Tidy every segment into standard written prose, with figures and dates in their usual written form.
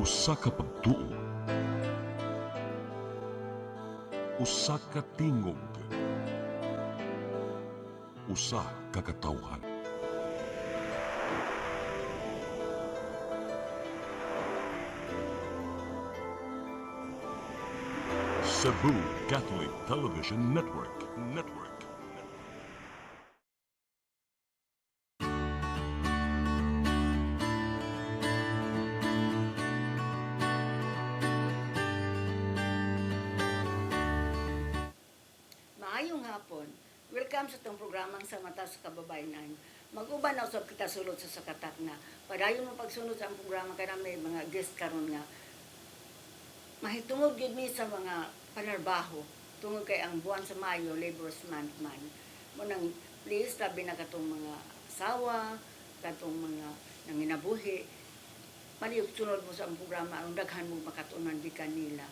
Usa ka pagtuo, usa ka tingog, usa ka katawhan. Cebu Catholic Television Network. Maayong hapon. Welcome sa itong programang sa Mata sa Kababayanan. Mag-uban na usab kita sulod sa sakatak na. Padayon mo pagsunod sa ang programa kaya may mga guest karon nga. Mahitungod gid mi sa mga panarbaho. Tungod kay ang buwan sa Mayo, Labor's Month man. Munang please tabi na katong mga asawa, katong mga nanginabuhi. Palihog sunod mo sa ang programa aron daghan mo makatunan di kanila.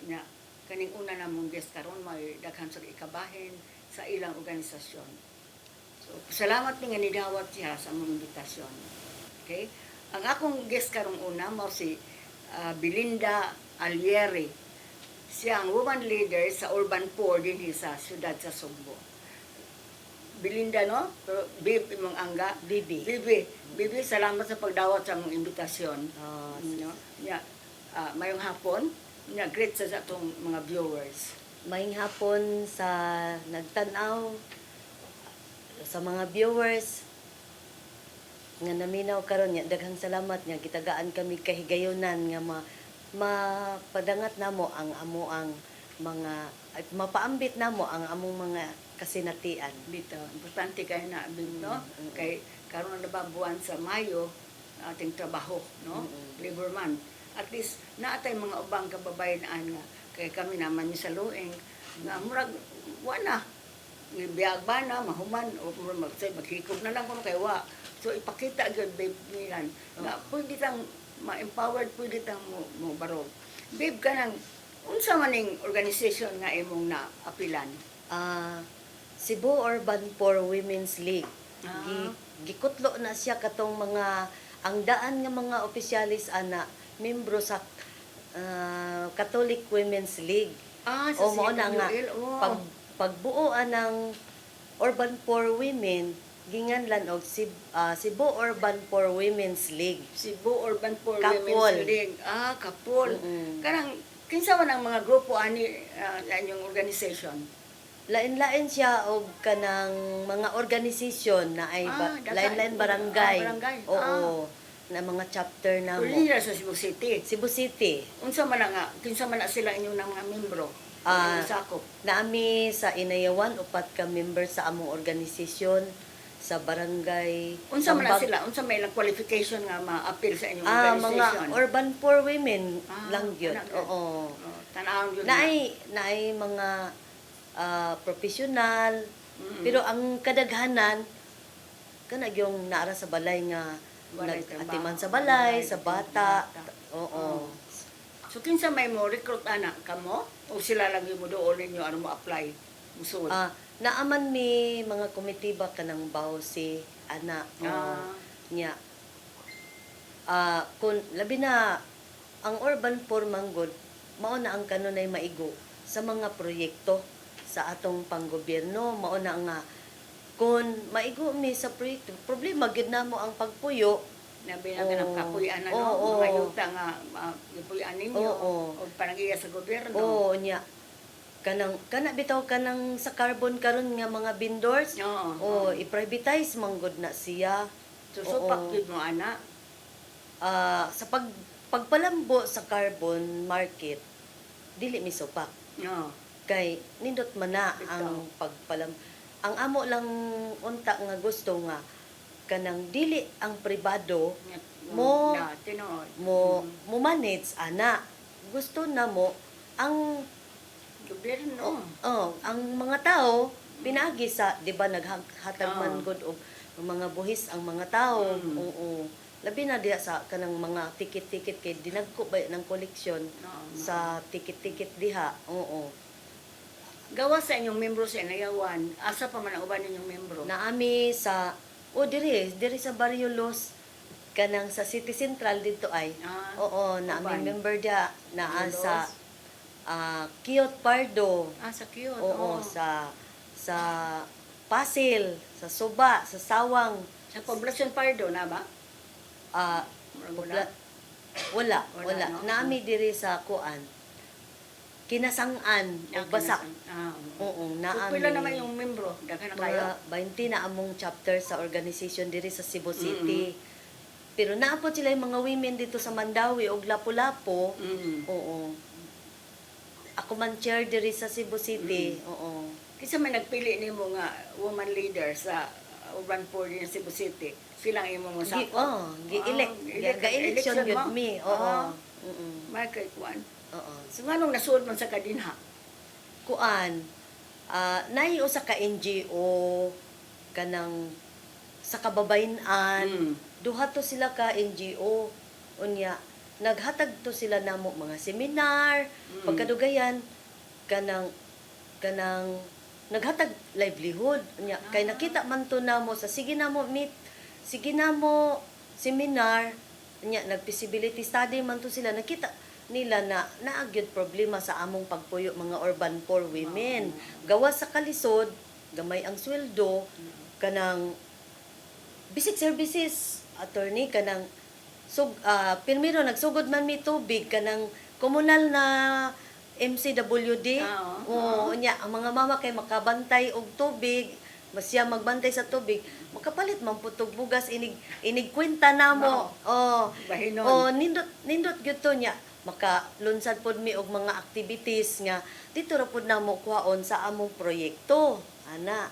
Na kaning una namong guest karon may daghan sa ikabahin sa ilang organisasyon. So, salamat ni nga nidawat siya sa among imbitasyon. Okay? Ang akong guest karong una mo si Belinda Alieri. Siya ang woman leader sa Urban Poor din sa siyudad sa Sugbo. Belinda, no? Pero Bib, imong angga. Bibi. Bibi, salamat sa pagdawat sa among imbitasyon. No? Yeah. Mayong hapon. Great sa atong mga viewers. Maayong hapon sa nagtanaw, sa mga viewers nga naminaw karon nga daghang salamat nga gitagaan kami kahigayonan nga mapadangat namo ang amoang mga at mapaambit namo ang among mga kasinatian. Dito, importante kayo na abin, no? Kay karon na ba buwan sa Mayo ating trabaho, no? Labor Month. At least naatay mga ubang kababayan nga kay kami naman ni sa lueng nga murag wala biyag ba na mahuman o murag maghikog na lang kuno kay wa. So ipakita gyud babe nilan nga pwede tang ma-empowered, pwede tang mo barog. Babe kanang unsa man ning organization nga imong naapilan? Cebu Urban Poor Women's League. Ah. Gikutlo na siya katong mga ang daan nga mga opisyalis ana membro sa Catholic Women's League. Sa O mao na nga CWL, oh. pagbuoan ng Urban Poor Women ginganlan og Cebu Urban Poor Women's League. Cebu Urban Poor Kapol. Women's League. Kapol. Kanang kinsa man ang mga grupo ani inyong organization? Lain-lain siya og kanang mga organisasyon na ay lain-lain barangay. Barangay. Oo. Na mga chapter na mo. Pwede sa Cebu City. Cebu City. Unsa man na nga, kinsa man na sila inyong mga membro? Sakop. Naami sa Inayawan, upat ka member sa among organisasyon sa barangay. Unsa man na Tambag- sila? Unsa may ilang qualification nga ma-appeal sa inyong mga organization? urban poor women lang yun. ana gyud. Oo. Tanawon yun. Naay mga professional, pero ang kadaghanan kana yung naara sa balay nga Walay nag-atiman trabaho, sa balay, walay sa bata. bata. Oo. So kinsa may mo recruit ana kamo o sila lang yung mo doon ninyo ano mo apply? Musuod. Naaman mi mga komitiba kanang bawsi ana nya. Kun labi na ang urban poor manggod mao na ang kanunay maigo sa mga proyekto sa atong panggobyerno, mao na nga kun maigo mi sa proyekto, problema gid namo ang pagpuyo. Nabi na ganang kapuyan na, no? Oo. Mga yuta nga, kapuyan ninyo. Oo. O panag-iya sa gobyerno. Oo nya. Kana bitaw kanang sa carbon karon nga mga vendors. Oo. I-privatize manggod na siya. Susupak Oo. yun mo, ana. Sa pagpalambo sa carbon market, dili mi supak. Oo. Kay nindot man na Bitaw. ang ang amo lang unta nga gusto nga kanang dili ang pribado mo Tinood. mo manage ana. Gusto na mo ang Gobyerno. ang mga tao pinagi sa 'di ba naghatag man gud og mga buhis ang mga tao. Oo. Labi na diha sa kanang mga ticket kay dinagko ba ng koleksyon sa ticket diha. Oo. Gawa sa inyong membro sa Inayawan, asa pa man ang uban ninyong membro? Naami sa diri sa Barrio Los kanang sa City Central dito ay. Ah, Oo, na uban. aming member dia naa Molos. sa Kiyot Pardo. Sa cute. Oo, sa Pasil, sa Suba, sa Sawang, Sa Poblacion Pardo na ba? ah Wala. wala, Wala, wala. no? Naami diri sa kuan. Kinasangan o basak. Oo, So, naami. pila naman yung membro? Daghan na kayo? Mga 20 na among chapter sa organization diri sa Cebu City. Pero naapot sila yung mga women dito sa Mandawi o Lapu-Lapu. Mm. Oo. Ako man chair diri sa Cebu City. Oo. Kasi may nagpili ni mo nga woman leader sa urban poor din sa Cebu City. Silang imo mo sa Gi-elect. Ga-election yun mi. Oo. May kay kuan. Oo. So nganong nasuod man sa kadinha? Kuan, naay usa ka NGO kanang sa kababayan-an. Duha to sila ka NGO. Unya, naghatag to sila namo mga seminar, pagkadugayan kanang naghatag livelihood. Unya, kay nakita man to namo sa sige namo meet, sige namo seminar, unya nag-feasibility study man to sila, nakita nila na naagyod problema sa among pagpuyo mga urban poor women. Gawas sa kalisod, gamay ang sweldo, kanang basic services, attorney, kanang pirmiro nagsugod man mi tubig, kanang komunal na MCWD. Oo, nya ang mga mama kay makabantay og tubig, masya magbantay sa tubig, makapalit man putog bugas inig kwenta namo. Oh. Bahinon. Oh, nindot gyud to nya makalunsad pod mi og mga activities nga dito ra pod namo kuhaon sa among proyekto. Ana.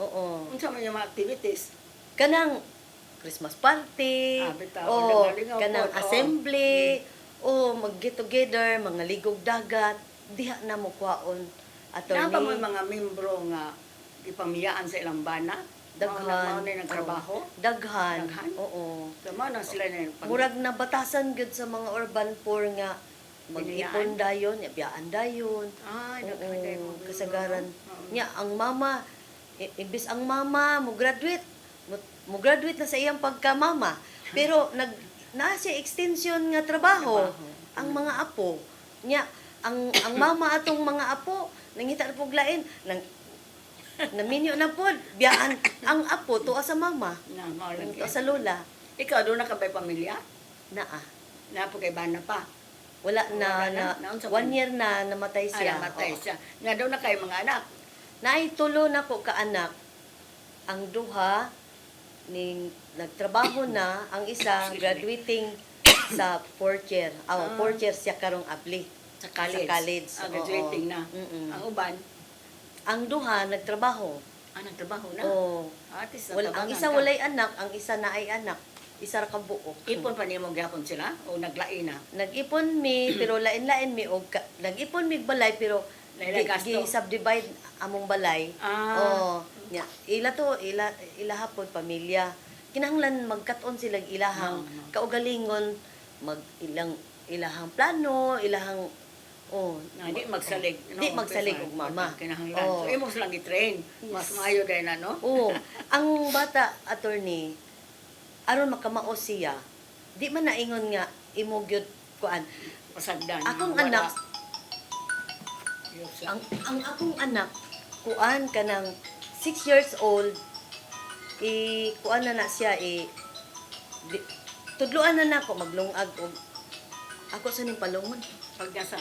Oo. Unsa man yung mga activities? Kanang Christmas party, bitaw, o nagalingaw kanang pod, oo. assembly, o mag-get together, mga ligog dagat, diha na mo kuhaon. Napa mo Attorney, mga membro nga ipamiyaan sa ilang bana? daghan. Mao na yung trabaho? Daghan. Daghan? Oo. So mao na sila na yung Murag na batasan gyud sa mga urban poor nga mag-ipon dayon, biyaan dayon. daghan kayo Oo, mga kasagaran. membro, no? Oo. Nya ang mama, imbis ang mama mo graduate na sa iyang pagkamama. Pero naa siya extension nga trabaho. Ang mga apo nya ang mama atong mga apo nangita na pog lain naminyo na pod biyaan ang apo tuwa sa mama, Na, mao lang tuwa kay. sa lola. Ikaw doon na ka ba'y pamilya? Naa. Na po kay bana pa. Wala Wala na. na Naunsa 1 man? year na namatay siya. Namatay Oo. siya. Nga doon na kayo mga anak. Naitulo na ko ka anak. Ang duha ning nagtrabaho na, ang isa graduating sa 4th year. 4th year siya karong abli. Sa college. Sa college. Graduating Oo. na. Mm-mm. Ang uban, Ang duha nagtrabaho. nagtrabaho na. Oo. At least Ang natabangan isa ka. walay anak, ang isa na ay anak. Isa ra ka buok. Ipon pa niyo gyapon sila o naglain na? Nag-ipon mi pero lain-lain mi og nag-ipon mi balay pero Lain-lain gasto. gi-subdivide among balay. Oo. Nya ila hapon pamilya. Kinahanglan magkat-on sila ilahang kaugalingon mag ilahang plano, ilahang Di magsalig. Di magsalig og mama. Kinahanglan. Oo. So, imo silang i-train. Mas maayo dahil na, no? Oo. Ang bata, attorney, aron makamaos siya, di man naingon nga imo gyud kuan. Pasagdan. Akong Wala. anak, Yusa. ang akong anak, kuan kanang 6 years old, kuan na siya, tudluan na nako maglungag og ako sa ning palungon. Pag nasa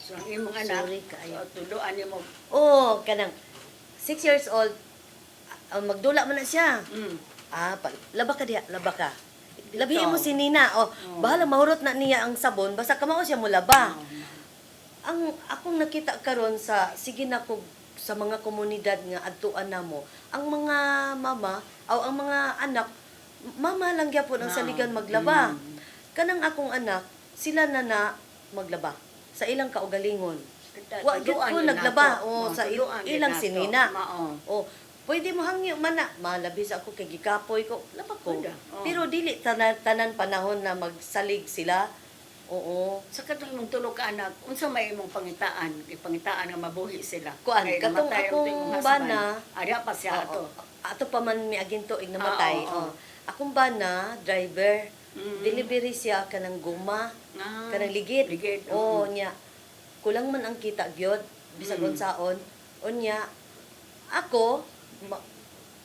So, ang imong anak, Sorry kaayo. tuluan niyo mo. Kanang 6 years old, magdula man na siya. Laba ka diha, laba ka. Labihin mo si Nina. Bahala mahurot na niya ang sabon, basta kamao siya mo laba. Ang akong nakita karon sa sige na ko sa mga komunidad nga adtuan namo, ang mga mama o ang mga anak, mama lang gyapon ang saligan maglaba. Kanang akong anak, sila na maglaba sa ilang kaugalingon. Wa gyud ko naglaba sa ilang sinina. Pwede mo hangyo man na malabis ako kay gikapoy ko laba ko. Pwede, oo. Pero dili tanan panahon na magsalig sila. Oo. Sa katong imong tulo ka anak, unsa may imong pangitaan? Ipangitaan nga mabuhi sila. Kuan, Kay katong namatay ang akong imong husband. bana, Ada pa siya ato. Ato pa man mi aging tuig namatay. Oo. Akong bana, driver, Mm. delivery siya kanang guma, Ah, kanang ligid. ligid, Oo, oo. nya. Kulang man ang kita gyud bisag Mm. unsaon. Unya, ako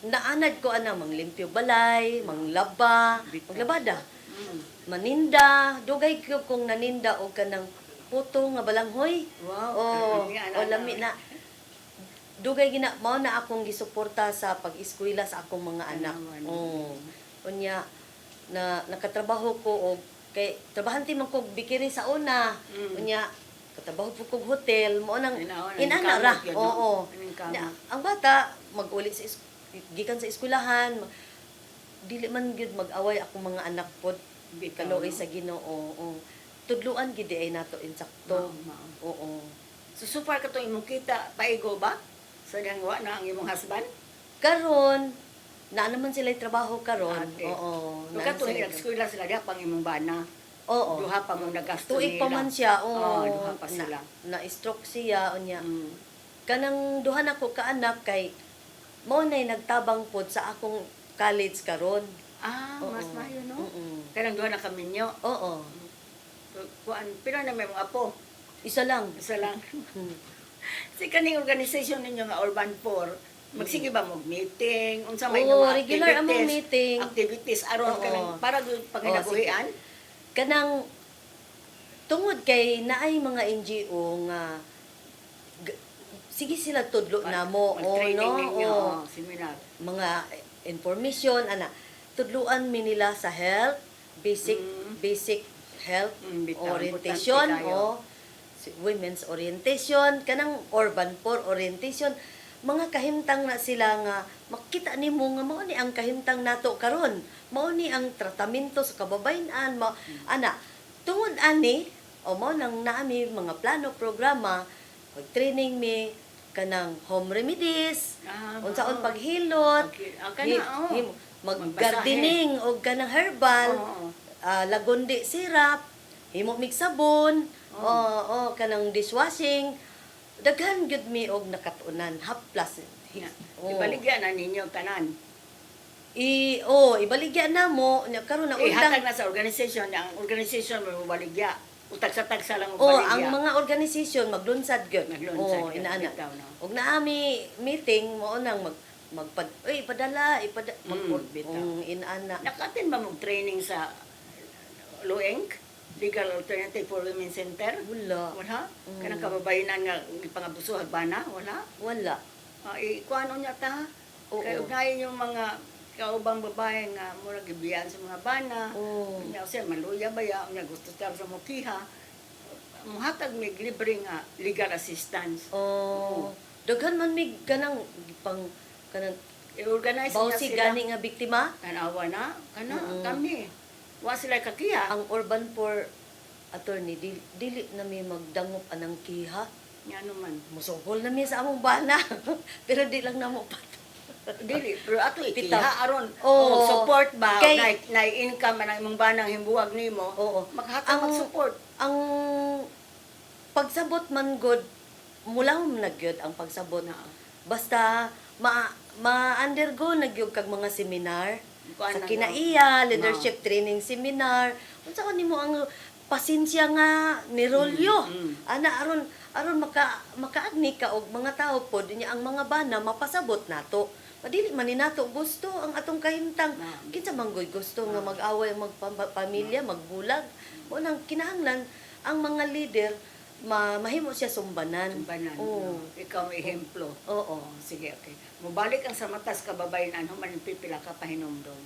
naanad ko ana manglimpyo balay, manglaba, Bitaw. maglabada. Mm. Maninda, dugay ko kung naninda og kanang puto nga balanghoy. Wow, Oh, lami, o lami na. Dugay gina mao na akong gisuporta sa pag-eskwela sa akong mga anak. Tanawan. Oh. Unya na nakatrabaho ko og kay trabahanti man kog bikiri sa una. Mm. Unya katrabaho po kog hotel mo nang Inaon, inana ra. kamot yun, no? Oo. Kamot. Nya, ang bata mag-uli sa gikan sa eskwelahan, dili man gyud mag-away akong mga anak pod Bitaw, kaluoy no? sa Ginoo. Oo. Tudluan gid ay nato insakto. Mao. Oo. So, super ka to imong kita, paigo ba? Sa dangwa na ang imong husband? Karon na naman sila trabaho karon. Ate. Oo. Nung naa ka to sila- nag-eskwela sila diha pang imong bana. Oo. Duha pa mong nagasto Tuig pa man siya. Oo. duha pa sila. Na-stroke siya unya. Mm. Kanang duha na ko ka anak kay mao nay nagtabang pod sa akong college karon. Ah, Oo. mas mayo, no? Mm-mm. Kaya duha na kami nyo. Oo. Kuan, pila na may mga apo? Isa lang. Isa lang. Hmm. Si kaning organisasyon ninyo nga Urban 4, magsige ba mo meeting? Unsa may Oo, mga regular among meeting. Activities aron Oo. kanang para gyud panginabuhian. Kanang tungod kay naay mga NGO nga sige sila tudlo namo o Mag-training no ninyo, o seminar. mga information ana tudluan mi nila sa health basic health Bitaw, orientation importante kayo. o women's orientation kanang urban poor orientation mga kahimtang na sila nga makita nimo nga mao ni ang kahimtang nato karon mao ni ang tratamento sa kababayen-an ana tungod ani o mao nang naami mga plano programa pag-training mi kanang home remedies unsaon paghilot mag-gardening o kanang herbal lagundi syrup himo mig sabon kanang dishwashing daghan gyud mi og nakatunan haplas Ibaligyan na ninyo tanan. Ibaligya na mo karon na Ihatag undang na sa organisasyon, ang organisasyon mo baligya. Utag sa tagsa lang ang mga organisasyon maglunsad gyud. Naglunsad gyud, Inaana. bitaw, no? Og naami meeting mo nang ipadala bitaw. inaana. Nakatin ba mong training sa LOENC? Legal Alternative for Women Center? Wala. Wala? Kanang kababayanan nga pangabusuhag ba na? Wala? Wala. Kuha niya ta? Oo. Kaya ugnayan yung mga kaubang babae nga mura gibiyan sa mga bana. Oo. Nya siya maluya ba ya nya gusto ta sa mukiha. Muhatag mig libre nga legal assistance. Daghan man mig kanang kanang I-organize na bawsi sila. gani nga biktima. Tanawa na, Oo. kami. Wa sila kakiha. Ang urban poor attorney dili na mi magdangop anang kiha. Nya naman. Musugol na mi sa among bana. Pero di lang namo pat. Dili, pero ato Pitaw. ikiha aron. Oo. Support ba? Kay- na income man ang imong banang himbuwag nimo. Oo. Makahatag Ang- mag-support. Ang pagsabot man god mulahom na gyud ang pagsabot. Basta ma-undergo na gyud kag mga seminar Kuan sa na kinaiya, leadership training seminar. Unsa ko nimo ang pasensya nga ni Rolyo. Ana aron makaagni ka og mga tao pod niya ang mga bana mapasabot nato. Madili man ni nato gusto ang atong kahimtang. Kinsa man goy gusto nga mag-away magpamilya, magbulag. Mo nang kinahanglan ang mga leader mahimo siya sumbanan. Banan. Oo. Ikaw ang ehemplo. Oo. Sige, okay. Mubalik ang sa matas kababayan ano man pipila ka pahinomdom.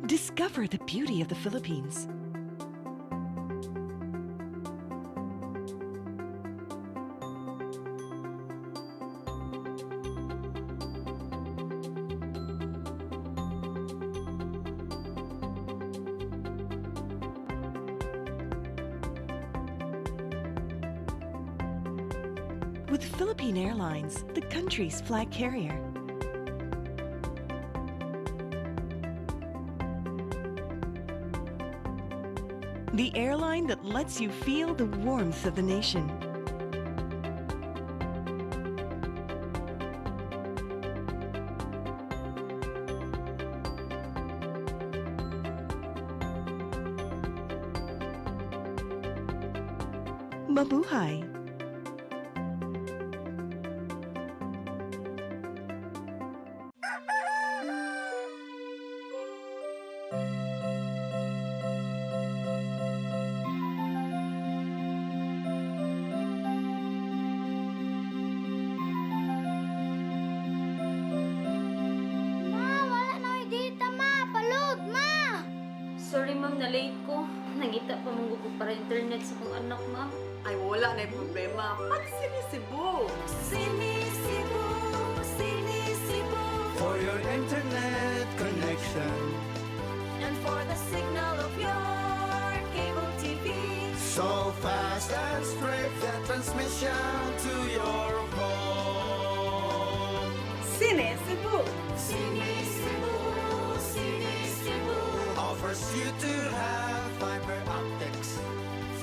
Discover the beauty of the Philippines. with Philippine Airlines, the country's flag carrier. The airline that lets you feel the warmth of the nation. Mabuhay! Wala na may data, ma. Palod, ma. Sorry ma'am, na-late ko. Nangita pa mong gusto para internet sa kong anak, ma'am. Ay, wala na yung problema. Pag-sinisibo. For your internet connection. And for the signal of your cable TV. So fast and straight, the transmission to your home. Sinisibo. Sinisibo. Offers you to have fiber optics.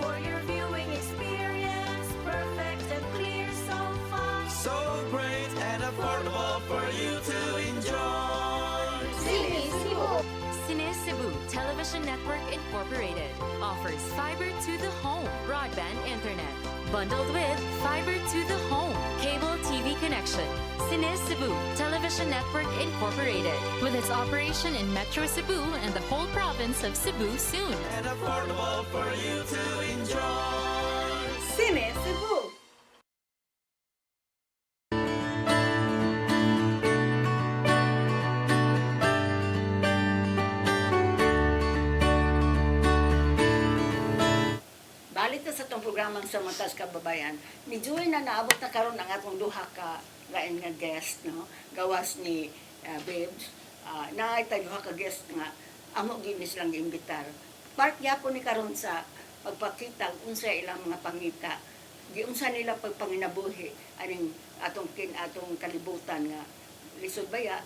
For your viewing experience, perfect and clear, so fast. So great and affordable for you to enjoy. Sinisibo. Cine Cebu Television Network Incorporated offers fiber to the home broadband internet bundled with fiber to the home cable TV connection. Cine Cebu Television Network Incorporated with its operation in Metro Cebu and the whole province of Cebu soon. And affordable for you to enjoy. Sinisibo. Balik na sa itong programang sa Matas Kababayan, medyo na naabot na karon ang atong duha ka lain nga guest, no? Gawas ni Babes. Naay tayo duha ka guest nga amo ginis lang imbitar. Part gyapon ni karon sa pagpakita unsa ilang mga pangita. Giunsa nila pagpanginabuhi aning atong kalibutan nga lisod baya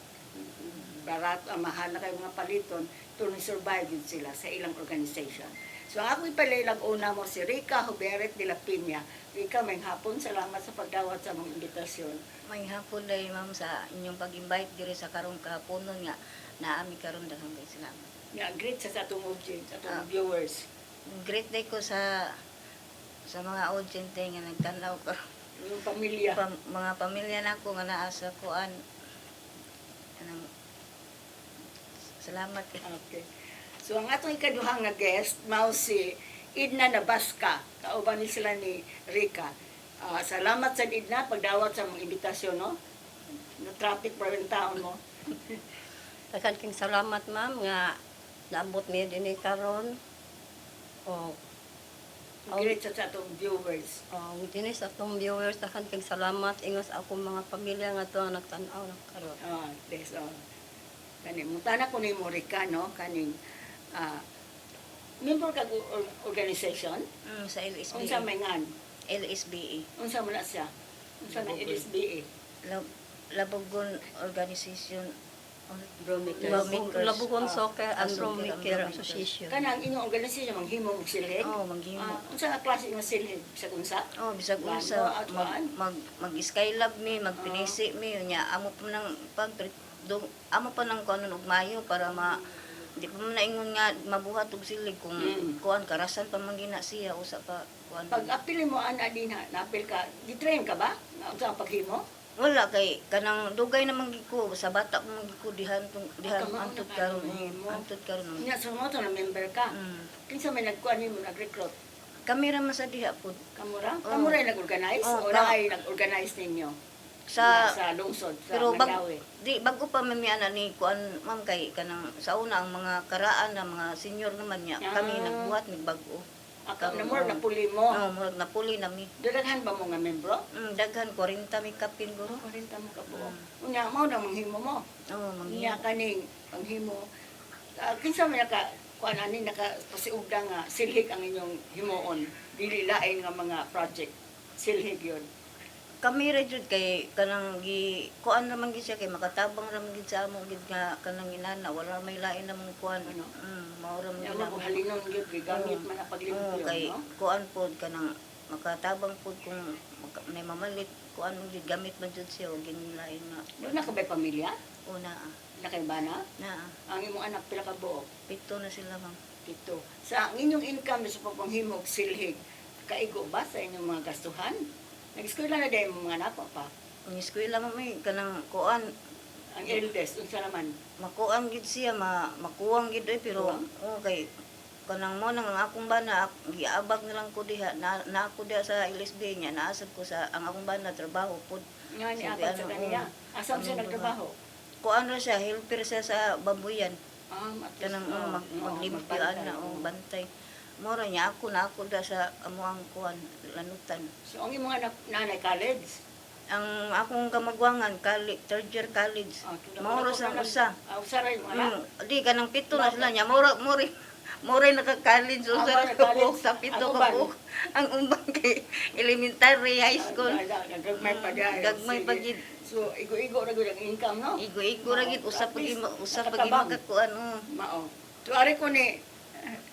barat mahal na kay mga paliton to survive yun sila sa ilang organization. So ako ipalilang una mo si Rica Huberet de la Piña. Rica, may hapon, salamat sa pagdawat sa mga imbitasyon. May hapon day ma'am sa inyong pag-invite diri sa karong kahaponon nga naami karon daghang kay salamat. Nga, great sa atong audience, atong viewers. Great day ko sa mga audience nga nagtanaw ko. Yung pamilya. Mga pamilya nako nga naa sa kuan. Anang salamat. Okay. So ang atong ikaduhang nga guest, mao si Edna Nabasca. Kauban ni sila ni Rica. Salamat sa Edna pagdawat sa mga imbitasyon, no? No traffic pa rin taon mo. Takan king salamat ma'am nga naabot mi dinhi karon. O Great sa atong viewers. dinhi sa atong viewers takan king salamat ingos ako mga pamilya nga to nagtan-aw na karon. Yes, Kani, mutana ko ni Rica, no? Kaning, member ka organization? Sa LSBA. Unsa may ngan? LSBA. Unsa mo na siya? Unsa na LSBA? Labugon Organization Labugon Soccer and Soccer and Care Romakers. Association. Kanang inyong organisasyon manghimo og silhig? Oh, manghimo. Unsa nga klase nga silhig sa unsa? Oh, bisag Wano, unsa at waan? mag-skylab mi, magpinisi mi nya amo pa nang amo pa nang kuan og mayo para di pa man naingon nga mabuhat og silig kung kuan karasan pa man gina siya usa pa kuan. Pag apil mo ana din napil ka, di-train ka ba? Nga unsa ang paghimo? Wala kay kanang dugay na manggiko sa bata pa manggiko dihan Kamao antud na karon karon mo. antud karon. Nya sa mo na member ka. Kinsa may nagkuan nimo nag-recruit? Kami ra man sa diha pud Kamura? Oo. Kamura ay nag-organize Oo, o naay nag-organize ninyo? sa lungsod, sa pero Mandawi. bago pa mamiana ni kuan ma'am kay kanang sa una ang mga karaan na mga senior naman niya kami nagbuhat ni bago. Na more na puli mo. Murag napuli nami. Daghan ba mo nga membro? Daghan 40 mi kapin guro. 40 mo ka buo. Unya mao na manghimo mo. Unya Manghimo. kaning panghimo. Kinsa man naka kuan ani naka pasiugda nga silhig ang inyong himuon. Dili lain nga mga project. Silhig yon. kami ra jud kay kanang gi kuan naman gid siya kay makatabang ra man gid sa amo gid nga kanang inana wala may lain namang kuan. Ano? Mao ra man Yung gid mga halinon gyud gigamit man na paglimpyo, kay no? kuan pod kanang makatabang pod kung may mamalit kuan mo gid gamit man jud siya og ginlain nga Doon na ka ba'y pamilya? una Na kay bana? na Ang imong anak pila ka buok? pito na sila ma'am. Ito. Sa ang inyong income sa pagpanghimog silhig, kaigo ba sa inyong mga gastuhan? Nag-eskwela na dahil mga anak mo pa. Ang eskwela mo may kanang kuan Ang eldest, unsa naman? makuan gid siya makuwang gid pero kay kanang mo nang ang akong bana giabag na lang ko diha na ako diha sa LSB niya naasab ko sa ang akong bana trabaho pod Nga ni Sabi, apat sa ano, kaniya. Asam siya ano, nagtrabaho? kuan ra siya helper siya sa babuyan kanang maglimpyo maglimpyaan na o bantay mora niya ako na ako da sa amuang kuan lanutan So, ang imong anak, nanay college? ang akong kamagwangan third year college maura sa usa Usa rin mga anak? di kanang pito na sila niya mura naka-college usa mura na naka-college. sa pito Ang ka uban? buok ang uban kay elementary high school Gagmay pa dahil. gagmay pa Sige. gid So, igo-igo na gud ang income, no? igo ra gid usa At least, pag nakatabang. magkakuan Mao. Tuari ko ni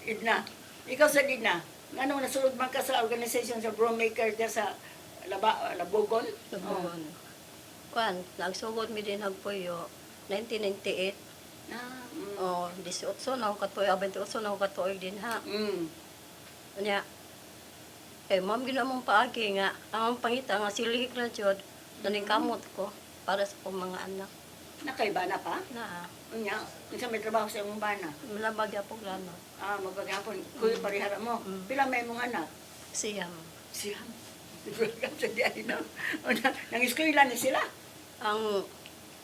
Idna. Ikaw sa Idna, ngano nasulod man ka sa organization sa Brewmaker diya sa Labogon? Labugon. Kuan, nagsugod mi din hagpuyo 1998. Ah, O 18 na ako katuig, 28 na ako katuig din ha. Nya. Ma'am ginamong paagi nga ang pangita nga silihik na jud daning kamot ko para sa akong mga anak Nakaiba na pa? na Unya, unsa may trabaho sa imong bana? malabag yapong lano. Magbagapon, kuya parihara mo. Pila may mong anak? Siyam. Siya. Sa diay na. Nang-eskwela ni sila. Ang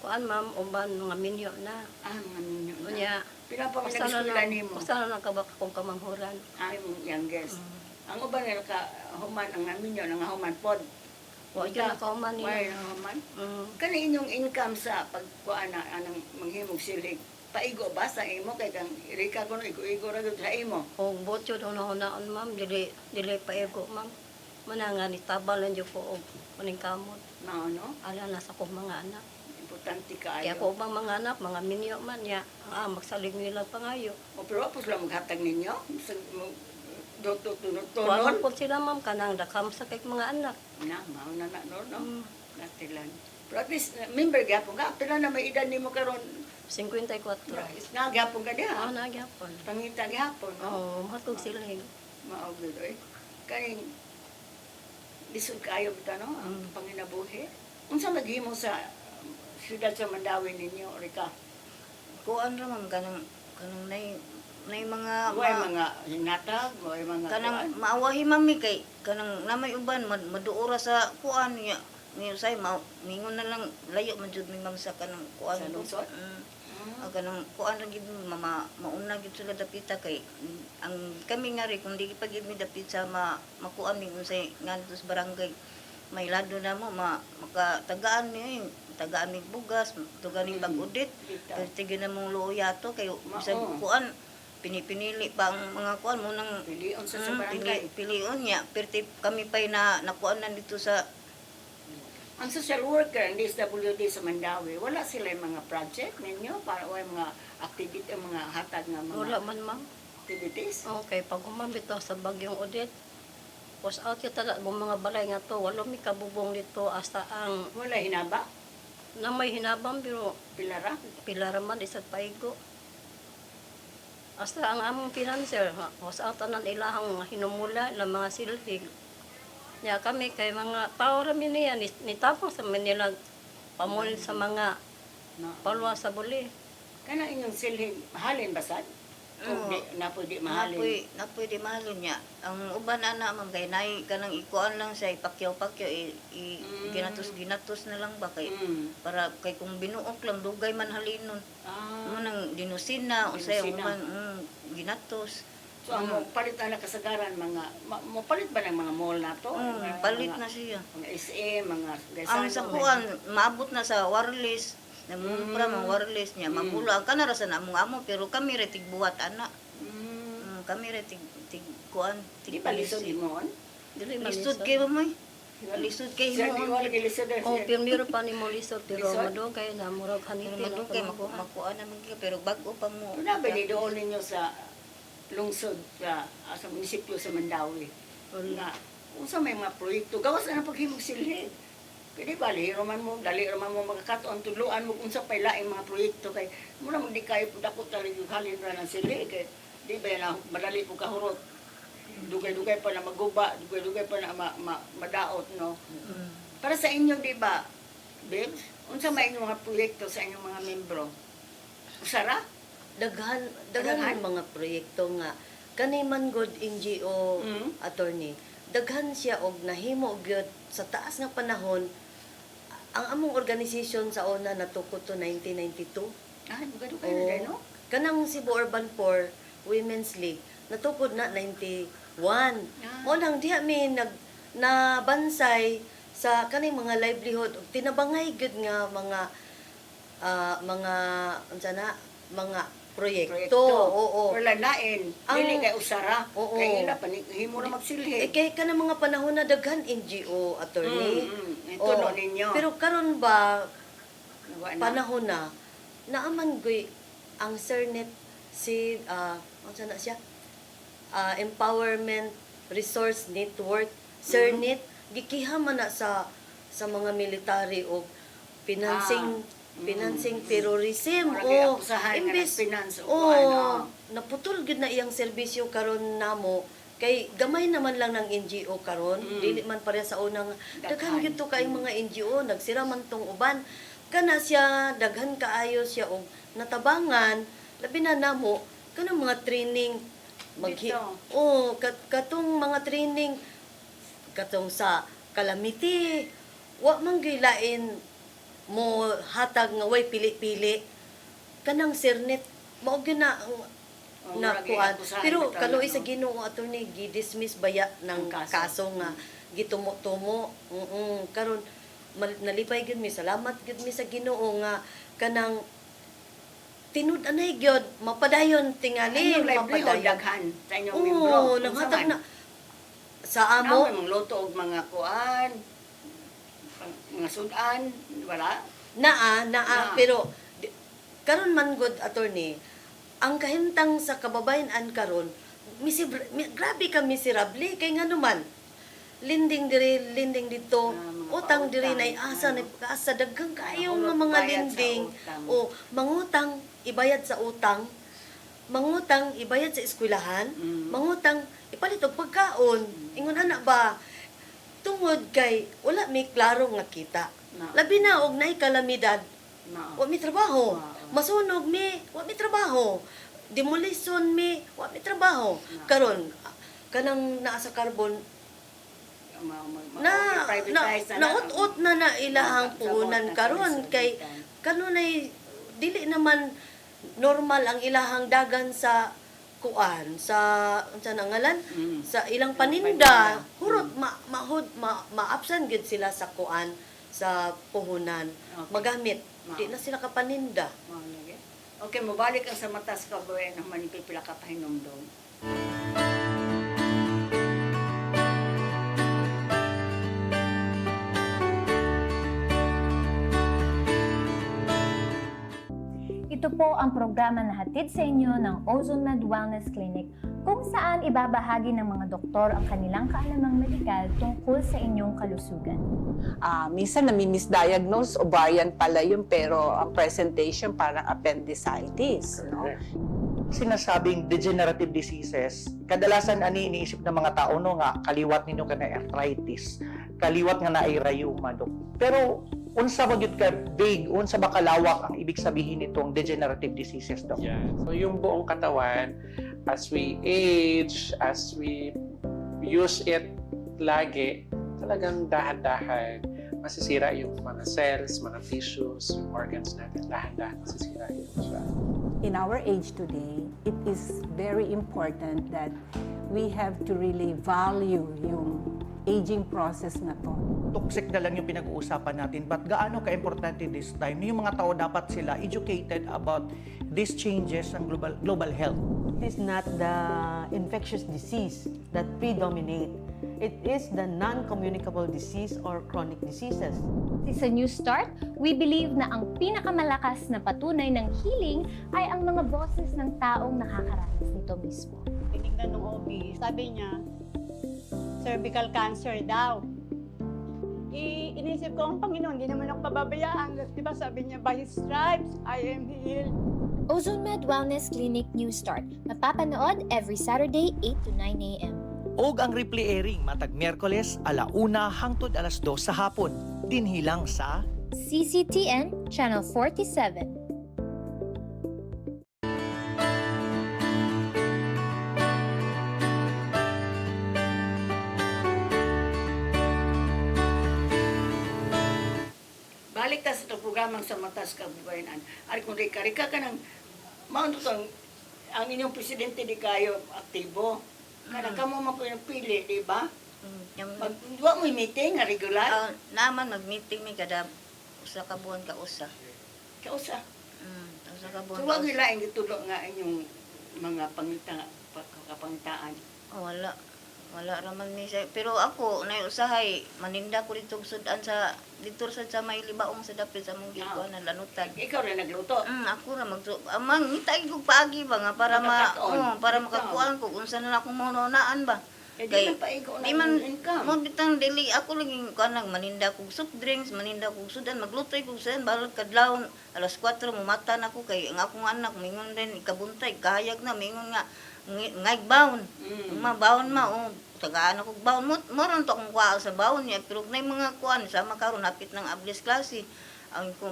kuan ma'am uban mga minyo na. Mga ninyo na. Unya, Pila pa may usa na nag-eskwela ni mo? usa na nakabak akong kamanghuran. Imong youngest. Ang uban nga ka human ang namin yun, ang human pod. Wa gyud nakauman Why niya. human? Mm. Kani inyong income sa pagkuan na anang manghimog silig. Paigo ba sa imo kay kang irika ko no igo-igo ra gyud sa imo. Og botyo daw na hunaon ma'am, dili pa ego ma'am. Mananga ni tabalan jud ko og kuning kamot. Mao no? Ala na sa akong mga anak. Importante Kaya kaayo. ko bang mga anak, mga minyo man ya, magsalig nila pangayo. O pero apos lang maghatag ninyo. Kuwan Tunon. po sila ma'am kanang dakam sa kay mga anak. Na, mao na no. Natilan. Pero at least, member gyapon ka. Pila na may edad nimo karon. 54. Na gyapon ka diha. Nagyapon. Pangita gyapon, no? Oo, matug sila eh. Mao gyud oy. Kaning lisod kaayo bita no ang panginabuhi. Unsa maghimo sa siyudad sa Mandawi ninyo, Rika? kuan ra ma'am kanang nay mga Way mga hinatag, way mga kanang kuan. maawahi mami kay kanang namay uban maduora sa kuan niya niyo say mingon na lang layo man jud mi ma'am sa kanang kuan Sa lungsod? kanang kuan ra gid mauna gid sila dapita kay ang kami nga ri kung di pa gid mi dapit sa makuan mi unsay ngadto sa barangay may lado na mo makatagaan mi tagaan mi bugas tugan ni pag-audit kay tigin na mong luya to kay bisag kuan pinipinili pa ang mga kuan mo nang Pilion sa barangay. pilion niya perti kami pa'y nakuan na dito sa Ang social worker ng DSWD sa Mandawi, wala sila yung mga project ninyo para o mga activity, mga hatag nga mga Wala man ma'am. activities? Okay, pag umambito sa bagyong Odette, post out kita ng mga balay nga to, wala mi kabubong dito hasta ang Wala hinaba, na may hinabang pero pilara. pila raman isat paigo. Hasta ang among financer, post out tanan ilahang hinumula ng mga silhig. Ya kami kay mga tao rami niya nitapong sa Manila pamulit sa mga palwa sa buli. Kana inyong silhig, mahalin ba sad? O di, napoy di mahalin? napoy di mahalin niya ang uban ana man kay nay kanang ikuan lang siya ipakyaw-pakyaw ginatos na lang ba kay para kay kung binuok lang dugay man halinon mo nang dinusina unsay Dinusina. uman ginatos. So, ang palit na kasagaran, palit ba ng mga mall na to? Palit na siya. Mga SM, mga Ang sa kuan maabot na sa wireless namumpra mga wireless niya mabula ka na ra sa namong amo pero kami re tigbuhat ana kami re tig kuan Di pa lisod mo? Dili man lisod lisod. kay ba moy Lisod kay Sir, mo. di wala kay lisod na Oh, sir. pionero pa ni mo lisod pero Lisod? madong kay namurag Pero hanitin madung kay makuha naman ka pero bago pa mo. Una ba ni doon ninyo sa lungsod sa munisipyo sa Mandawi? Nga, kung sa may mga proyekto, gawas na ng paghimog silhig. Kaya ba, dali raman mo magkakataon, tuluan mo kung sa pailaing mga proyekto. Kay muna mo di kayo dakot talaga yung kalendra ng silhig. Kaya di ba na madali po kahurot. Dugay-dugay pa na maguba, dugay-dugay pa na madaot, no? Para sa inyo, di ba, babes, unsa may inyong mga proyekto sa inyong mga membro? Usara? daghan Daghan? mga proyekto nga kani man god NGO Mm. attorney daghan siya og nahimo gyud sa taas nga panahon. Ang among organisasyon sa una natukod to 1992. Ah, dugay-dugay na dahil, no? Kanang Cebu Urban 4 Women's League natukod na 91. Mo nang diha mi nabansay sa kaning mga livelihood ug tinabangay gyud nga mga unsa na mga proyekto. Oo. Wala lain. Ang- Dili kay usara. Oo. Kay ila himo na magsilhi. Kay kanang mga panahon na daghan NGO attorney. Ito no ninyo. Pero karon ba Nawa na. panahon na naaman goy ang CERNET si unsa na siya? Empowerment Resource Network CERNET gikiha man na sa mga military o financing terrorism Murag o akusahan nga imbes nag-finance o kuan, naputol gid na iyang serbisyo karon namo kay gamay naman lang ng NGO karon dili man pareha sa unang daghan Daghan. gid to kay mga NGO nagsira man tong uban kana siya daghan kaayo siya og natabangan labi na namo kanang mga training Dito. katong mga training katong sa calamity wa man gyud lain mo hatag nga way pili-pili kanang CERNET mao gyud na murag kuan iakusahan pero bitaw na, kaluoy sa no? Ginoo attorney gi-dismiss baya ng Ang kaso. kaso nga gitumo-tumo karon nalipay gyud mi salamat gyud mi sa Ginoo nga kanang tinud-anay gyud mapadayon tingali Inyong livelihood daghan sa inyong membro. oo Unsa nanghatag man? na sa amo Amo mga luto og mga kuan, mga sudan, wala? naa pero karon man good attorney ang kahimtang sa kababayan-an karon grabe ka miserable kay nga naman linding diri linding dito mga utang diri pautang, na asa asa daghang kayo nga Hulot mga bayad sa linding utang. o mangutang ibayad sa utang mangutang ibayad sa eskwelahan mangutang ipalit og pagkaon ingon ana ba tungod kay wala may klaro nga kita Na. labi na og naay kalamidad Na. wa mi trabaho. Wow. Masunog mi, wa mi trabaho. Demolition mi, wa mi trabaho. Karon kanang naa sa carbon na naut-ut na ilahang puhunan karon kay kanunay dili naman normal ang ilahang dagan sa kuan sa unsa na ngalan sa ilang paninda hurot maapsan gid sila sa kuan sa puhunan magamit di na sila kapaninda. Okay, mabalik ang sa matas ka ba na manipipila ka pahinomdom. Ito po ang programa na hatid sa inyo ng OzoneMed Wellness Clinic kung saan ibabahagi ng mga doktor ang kanilang kaalamang medikal tungkol sa inyong kalusugan. Minsan nami-misdiagnose, ovarian pala yun, pero ang presentation parang appendicitis. No? Sinasabing degenerative diseases, kadalasan ani iniisip ng mga tao no nga kaliwat ninyo ka na arthritis, kaliwat nga na ay rheuma, Dok. Pero unsa ba gyud ka vague, unsa ba kalawak ang ibig sabihin nitong degenerative diseases, Dok? Yeah. So yung buong katawan, as we age, as we use it lagi, talagang dahan-dahan masisira yung mga cells, mga tissues, yung organs natin, dahan-dahan masisira yun siya. In our age today, it is very important that we have to really value yung aging process na to. Toxic na lang yung pinag-uusapan natin, but gaano ka-importante this time? Yung mga tao dapat sila educated about these changes ng global health. It is not the infectious disease that predominate. It is the non-communicable disease or chronic diseases. Sa New Start, we believe na ang pinakamalakas na patunay ng healing ay ang mga boses ng taong nakakaranas nito mismo. Tinignan ng OB, sabi niya, cervical cancer daw. Inisip ko, ang Panginoon, hindi naman ako pababayaan. Diba sabi niya, by His stripes, I am healed. Ozone Med Wellness Clinic New Start. Mapapanood every Saturday, 8 to 9 a.m. Og ang replay airing matag Miyerkules 1:00 hangtod 2:00 sa hapon. Dinhilang sa CCTN Channel 47. Balik ta sa itong programang sa Matas Kabubayanan. Ari kung rika-rika ka ng maunto ang inyong presidente di kayo aktibo. Kanang kamo man po yung pili, di ba? Magwa mo yung meeting na regular? Naman mag-meeting mi kada usa ka buwan ka usa. Kausa. Usa ka buwan. So wag nila ang gitulo nga inyong mga kapangitaan. Wala raman mi sa pero ako nay usahay maninda ko dito sudan sa dito sa may libaong sa dapit sa mong gikuan na lanutan. Ikaw rin nagluto? Ako ra amang ngitay ko paagi ba nga para para makakuan ko unsa na akong mononaan ba. Kay di man income. Mo bitang dili ako lagi kuan lang maninda kog soft drinks, maninda kog sudan, maglutoy kog sudan balod kadlaw alas 4 mumata na ko kay ang akong anak mingon rin ikabuntay kahayag na mingon nga ngay baon. Mabaon tagaan ako baon mo ron to akong kuha sa baon niya pero nay mga kuan sa makaron hapit ng ablis klase ang ko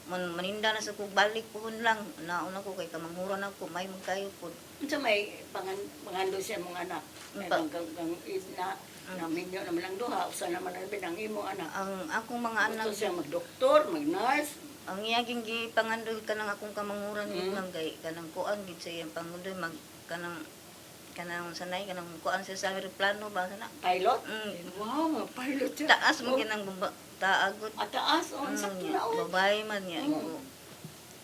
maninda na sa kog balik puhon lang nauna ko kay kamanghuran ako may magkayo pod. Unsa may pangando siya mong anak? Na minyo naman lang duha usa naman ang imong anak. Ang akong mga anak siya magdoktor, mag-nurse. Ang iyaging gipangandoy kanang akong kamanghuran lang kay kanang kuan gid sa iyang pangandoy mag kanang sanay kanang kuan sa aeroplano ba sana pilot. Wow, pilot siya. Taas mo ginang taagot. Taas on sakto na babae man niya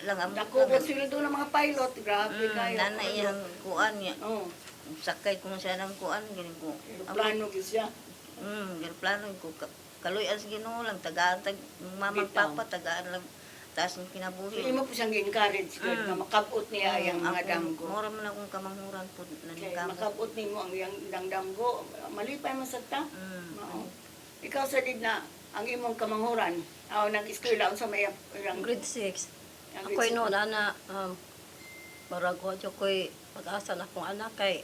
lang ang dako ko sila do ng mga pilot grabe kayo. Nana iyang kuan niya. Sakay ko siya ng kuan gini ko. Plano gid siya. Plano ko kaluyan sa Ginoo lang tagaan tag mamang papa tagaan lang taas ng kinabuhi. So, imo po siyang gi-encourage na makabot niya ang mga damgo. Mura man akong kamanghuran po na makabot nimo ang yang damgo. Malipay man sagta. Ikaw sa na ang imong kamanghuran nag-eskwela unsa may grade 6. Ako'y noon ana barago ko'y pag-asa na akong anak kay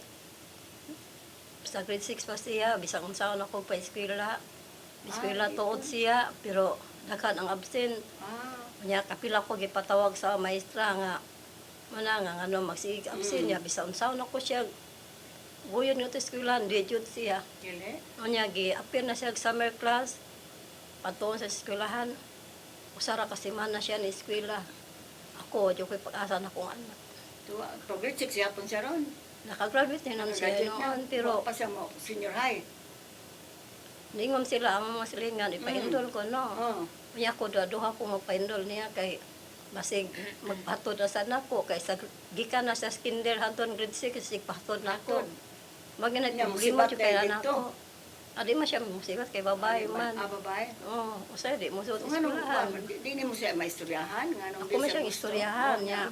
sa grade 6 pa siya bisang unsaon ako pa eskwela. Eskwela tuod siya pero daghan ang absent. Nya kapila ko gipatawag sa maestra nga manang ano magsig absent niya bisan unsaon ako siya buyon nga eskwelahan di jud siya. Nya gi-appear na siya summer class patuon sa eskwelahan. Usara ka semana siya ni eskwela. Ako jud ko'y pag-asa na akong anak. Grade 6 siya pun siya ron. Nakagraduate na siya noon pero pa siya mo senior high. Ningom sila ang mga silingan ipa-enroll ko no. Kaya ko duha ko magpa-enroll niya kay basig magbatod na sana ko kay sa gikan na sa kinder hanton grade 6 sig patod na ko. Maginag problema jud kay anak ko. Adi man siya musibat kay babae man. Babae? Usay di mo suot eskwelahan. Di mo siya maistoryahan Ako man siyang istoryahan niya.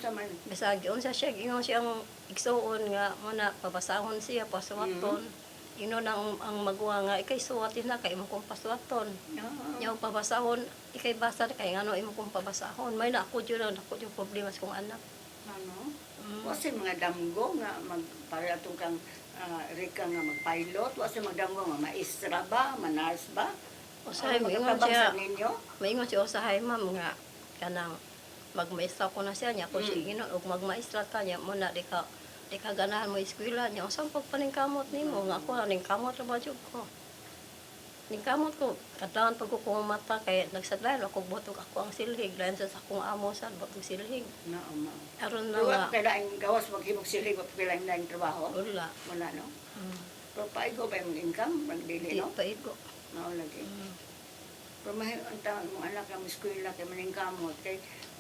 Bisag unsa siya ingon siyang igsuon nga muna pabasahon siya pasuwaton. Ino nang ang magwa nga ikay suwatin na kay imo kong pasuwaton. Nya pabasahon ikay basa kay ngano imo kong pabasahon. May na ako jud problema sa kong anak. Ano? Kasi mga damgo nga para atong kang rika nga mag-pilot, wasa magdamgo nga maestra ba, manars ba? Usahay mo ingon siya. Maingon siya usahay ma'am nga kanang magmaestra ko na siya nya ko siya ginon og magmaestra ta nya mo na di ka ganahan mo eskwela niya usa pagpaningkamot nimo nga ako ning kamot ra ba jud ko ning kamot ko kadlawan pag ko mata kay nagsadlayan ako botog ako ang silhig lain sa akong amo sa botog silhig aron na nga kailangan gawas maghimog silhig wa kailangan trabaho wala no pero paigo ba yung income magdili no paigo lagi pero ang taon mong anak ang eskwela kay maningkamot kay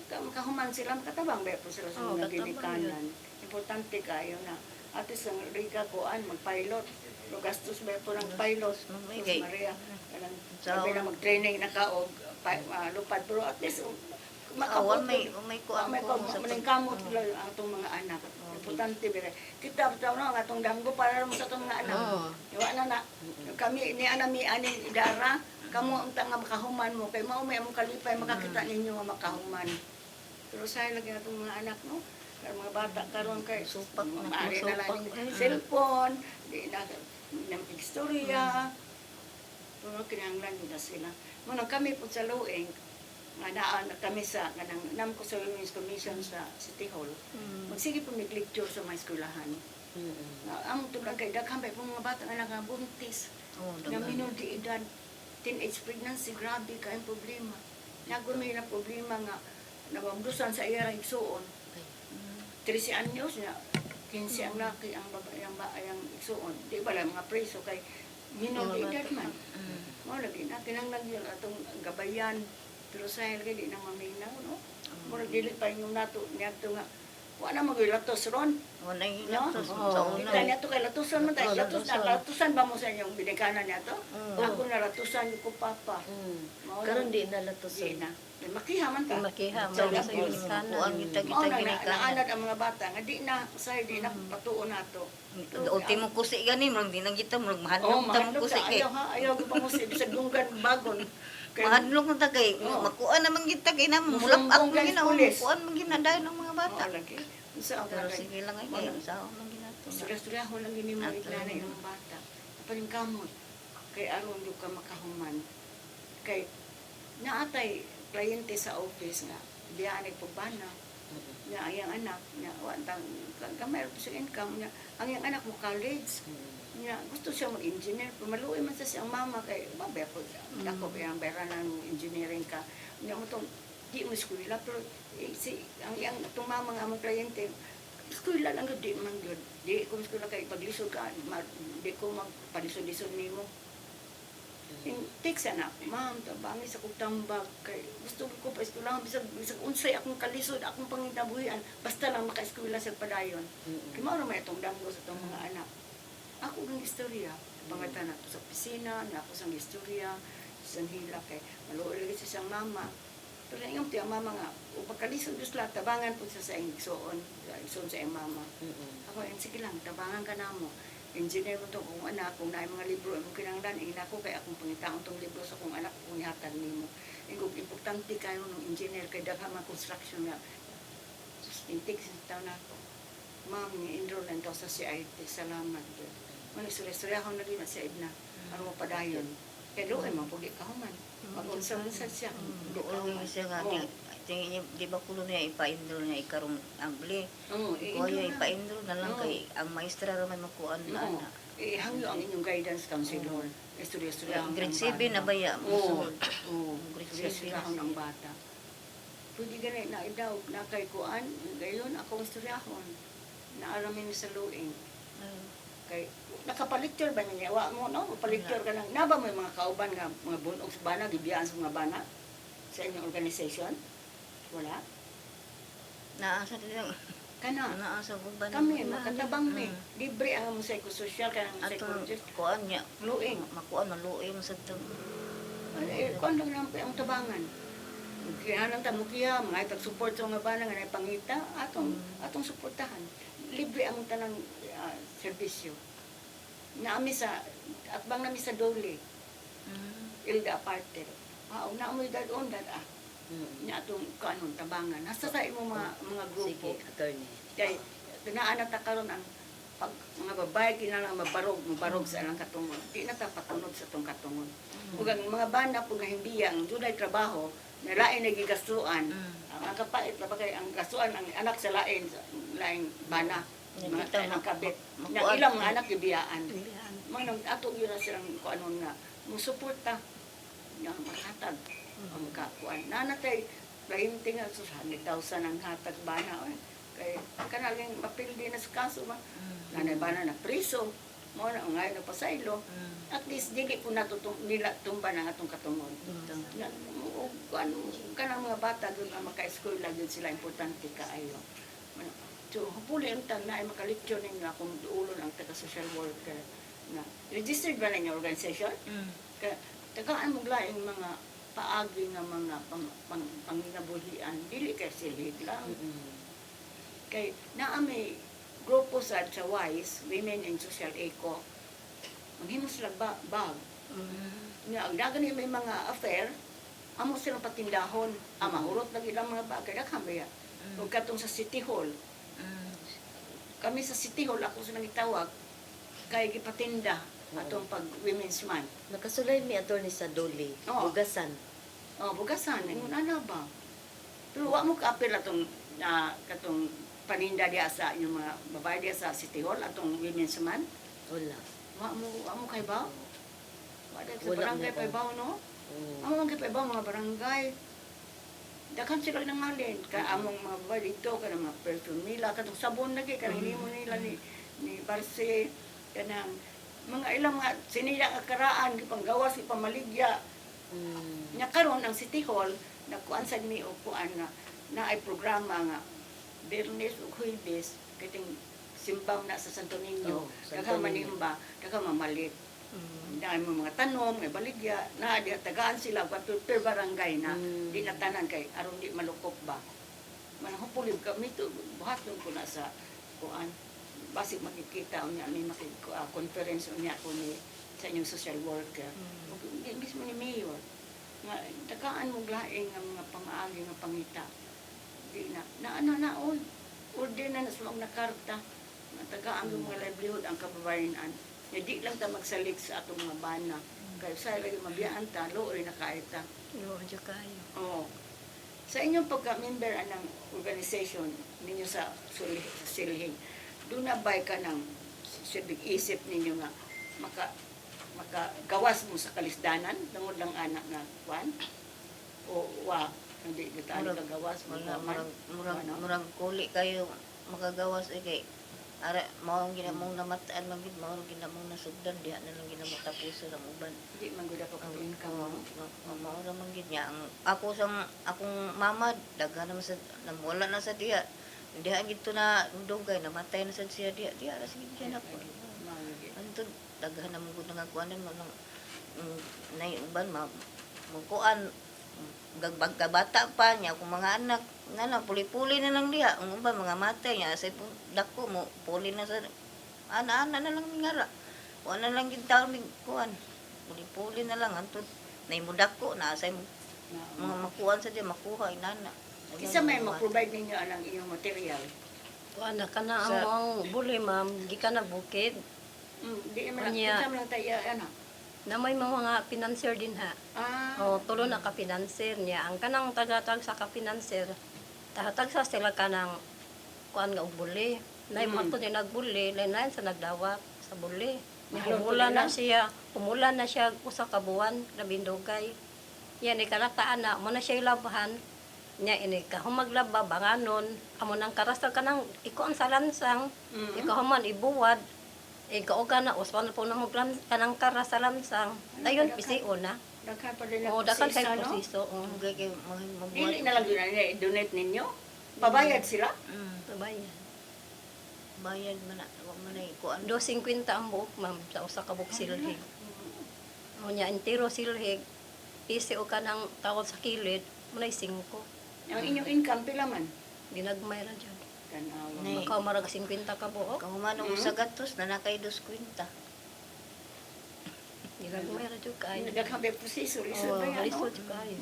makahuman sila, makatabang ba po sila sa Oo, mga katabang ginikanan. Importante kayo na at least ang Rica kuan mag-pilot. Lo gastos ba po ng pilot? Mamigay. Maria, kanang Sa- sabi na mag-training na ka o lupad pero at least Awan may kuan may ko sa kamot sila ang atong mga anak. Importante bire. Kita taw no ang atong danggo para mo sa atong mga anak. Oo. Wa na kami ni anami aning idara kamo unta nga makahuman mo kay mao may among kalipay makakita ninyo nga makahuman. Pero say lagi atong mga anak no. Kay mga bata karon kay supak maaari na lang yung cellphone, di na ng istorya. Pero kinahanglan nila sila. Muna kami po sa Lueng, nga naan kami sa kanang nam ko sa Women's Commission sa City Hall. Magsige po lecture sa mga eskwelahan. Ang tulad kay daghang pa po mga bata nga nangabuntis. Na minor de edad, teenage pregnancy, grabe kayong problema. Nagunay na problema nga nabamdusan sa iya igsuon. 13 anyos na 15 ang laki ang babae ang igsuon. Di ba lang mga preso kay minor de edad man. Mo lagi na kinanglan yun atong gabayan. Pero sa lagi di na maminaw, no? Mo dili pa yung nato niya nga wala magilatos ron. Wala ilatos sa una. Kita niya to kay latusan man tayo. Latusan ba mo sa inyong binikanan niya to? Ako na latusan ko papa. Karon di na latusan. Di na. Makihaman ka. Makihaman So, sa binikanan. Kuan kita Mao na binikanan. naanad ang mga bata nga di na say di na patuon nato. Ultimo kusi gani murag di na kita murag Oh, mahadlok ta mo kusi kay. ayaw ko pa mo bisag dunggan bagon. Mahadlok na ta kay makuan naman kita kay na mulap ako gina kuan man ginadayon ng mga bata. Lagi. Sa Pero sige lang ay kay sa man ginato. Sila ho lang gini mo iklana yung bata. Paling kamot kay aron yung ka makahuman. Kay naatay kliyente sa office nga biyahe po bana. Nya ayang anak nya wantang kamay po sa income nya ang yang anak mo college. Nya gusto siya mag-engineer, pumaluoy man sa siyang mama kay mabaya po dako ang bera ng engineering ka. Nya mo tong di mo eskwela pero si ang yang itong mama nga among kliyente eskwela lang gud di man gud. Di ko eskwela kay paglisod ka di ko magpalisod-lisod nimo. Text na, ma'am, tabangi sa kong tambag. Kay, gusto ko pa eskwelahan, bisag unsay akong kalisod, akong pangitabuhian, basta lang maka-eskwela sa padayon. Kaya mauro may itong danggo sa itong mga anak. Ako ng istorya, pangatan na sa opisina, na ako sa istorya, sa hila, kay maluoy lagi sa siyang mama. Pero yung tiyang mama nga, o pagkalisod Diyos lahat, tabangan po sa igsoon, igsoon sa iyang mama. Ako, sige lang, tabangan ka na mo. Engineer mo to kung anak, kung naay mga libro ang kinanglan, inako kay akong pangitaon tong libro sa kung anak kung ihatag nimo. Ingog importante kayo ng engineer kay daghan mga construction nga. Intik sa taon nako. Ma'am, ni-enroll lang daw sa CIT. Salamat. Mano istorya ako na rin sa ibna. Ano mo padayon. Kaya doon mo pugi ka human. Mag-unsa-unsa siya. Doon siya nga tingin di ba kulo niya ipa-enroll niya ikarong ambli. Kuya ipa-enroll na lang kay ang maestra ra may makuan na ana. Hangyo ang inyong guidance counselor. Istorya-istorya ang grade 7 na baya mo. Grade 7 ang bata. Pwede ganit na idaw na kay kuan, gayon akong istoryahon. Naaramin sa Lueng. Kay nakapalikture ba niya? Wa mo no, palikture ka lang. Naba mo yung mga kauban nga mga bunog sa bana, gibiyaan sa mga bana sa inyong organization? Wala? Naasa din kana naasa ko ba kami makatabang ni libre ang mo psychosocial kanang psychologist kuan niya luing makuan maluing sa tong kuan lang lang ang tabangan kailangan ta mukiya mga tag-support sa mga bana nga pangita atong suportahan libre ang tanang serbisyo naami sa atbang nami sa Dole Ilda Aparte na mo dadon niya atong kanon tabangan hasta sa imo mga grupo attorney kay tinaan ta karon ang pag mga babae kinalang mabarog sa ilang katungod di na ta patunod sa tong katungod ug ang mga banda pug nahimbiya ang dunay trabaho na lain nagigastuan ang kapait pa kay ang gastuan ang anak sa lain bana mga ang kabit na ilang mga anak gibiyaan manong ato yun na silang kuanon nga musuporta nga makatag ang kakuan. Nanatay, lahim tingal sa 100,000 ang hatag bana. Kaya kanaling mapildi na sa kaso ba? Nanay bana na priso. mo na ngayon na pasaylo. At least dili po nila tumba na atong katungod. Na kanang mga bata doon nga maka-school lang yun sila importante kaayo. So hopefully untang na ay makalityon ninyo akong duulon ang taga-social worker na registered ba na inyong organization? Kaya tagaan mo laing mga paagi nga mga panginabuhian, dili kay silhig lang. Kay naa may grupo sa WISE, Women in Social Eco, maghimo sila bag. Nga, ang dagan may mga affair, amo silang patindahon, mahurot na ilang mga bag, kaya kambaya. Huwag katong sa City Hall. Kami sa City Hall, ako sa nangitawag, kaya gipatinda atong pag Women's Month. Nakasulay mi attorney sa Dole, bugasan. Bugasan, ingon ana ba? Pero wa mo ka-apil atong katong paninda diya sa yung mga babae diya sa City Hall atong Women's Month. Wala. Wa mo kay ba? Wala sa Wala barangay mo pa ba? baw no? Amo man kay pa baw mga barangay. Dakan sila nangalin ka among mga babae dito kanang mga perfume nila katong sabon lagi kanang himo nila ni Barse kanang mga ilang mga sinila karaan gipanggawas ipamaligya. Nya karon ang City Hall nakuan sa mi upuan na ay programa nga Bernes ug Huwebes kating simbaw na sa Santo Niño, daghang manimba, daghang mamalit. Dahil mga tanom, may baligya, na di tagaan sila per barangay na di na tanan kay aron di malukop ba. Manahupuli kami to buhaton ko na sa kuan. Basig makikita unya may conference unya ko ni sa inyong social worker. Mismo ni Mayor. Nga tagaan mo laing ang mga pamaagi nga pangita. Di na oy order na sa mga karta na tagaan yung mga livelihood ang kababayanan. Di lang ta magsalig sa atong mga bana. Kaya sa lagi mabiyaan ta, looy na kaita. Looy na kayo. Oo. Sa inyong pagka-member ng organization ninyo sa Silhing, doon na ba ka ng isip ninyo nga makagawas mo sa kalisdanan, tungod lang anak na kwan? O hindi kita kagawas mo murang kuli kayo makagawas kay ara mao ang ginamong namataan magid mao ang ginamong nasugdan diha na lang ginamong tapuso ng uban di man gud ako income mao ra man gid niya ang akong mama daghan naman sa wala na sa diha gid to na dugay namatay na sad siya diha ra sige diha na ko antud daghan naman gud nga kuanan mo nang nay uban kuan gabata pa niya kung mga anak na puli-puli na lang diha ang uban mga matay niya say dako mo puli na sa ana-ana na lang ngara wala lang gid taon mig kuan puli-puli na lang antud nay mo dako na say mga makuan sa diya makuha inana isa may ma-provide ninyo ang iyong material kuan na kana ang buli ma'am gikan na bukid di man lang tayo ana na may mga financier din ha. Tulo na ka-financer niya. Ang kanang tagatag sa ka-financer, tahatag sa sila kanang kuan nga og buli. Nay mo din nagbuli, lain sa nagdawat sa buli. Pumula na siya usa ka buwan na bindugay. Yan ikalaktaan na mo na siya ilabahan. Nya ini ka humaglaba banganon, amo nang karasal kanang ikuan sa lansang, ikahuman ibuwad. Ikaw ka na, uspan po ng kanang kara sa lansang. Dayon, pisio na. Daghan pa rin Oo, daghan kayo prosiso. Dili na lang yun na i-donate ninyo? Pabayad sila? Pabayad. Bayad man na, huwag mo na ikuan. 250 ang buok, ma'am, sa usa ka buok silhig. O niya, entero silhig, pisio ka ng tawad sa kilid, muna'y 5. Ang inyong income, pila man? Ginagmay ra dyan. Tanawa. Makaw marag 50 ka buok. Kahumanong sa gatos na nakay 250. Ginagmay ra dyan kayo. Nagkakabe proseso, lisod ba yan? Lisod kayo.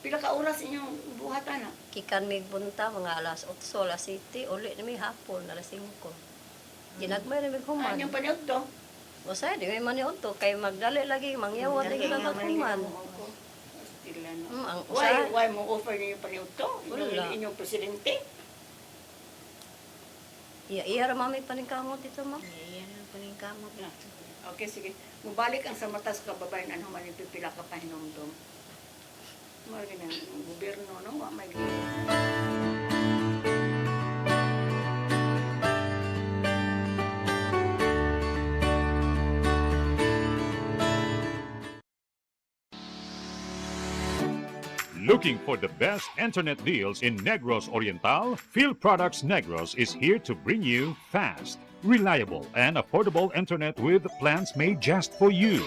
Pila ka oras inyong buhatan na? Kikan mig bunta, mga alas 8, alas 7, uli na may hapon, alas 5. Ginagmay na may human. Anyong paniod to? O sa'yo, di may maniod to. Kay magdali lagi, mangyawad lagi lang human. Why mo offer niyo paniod to? Inyong presidente? Iya ra mami paningkamot dito mo. Iya ra paningkamot na. Okay, sige. Mubalik ang sa matas kababayan ano man ipipila ka pahinomdom. Mga ganyan, gobyerno, no? Wa may Looking for the best internet deals in Negros Oriental? Field Products Negros is here to bring you fast, reliable, and affordable internet with plans made just for you.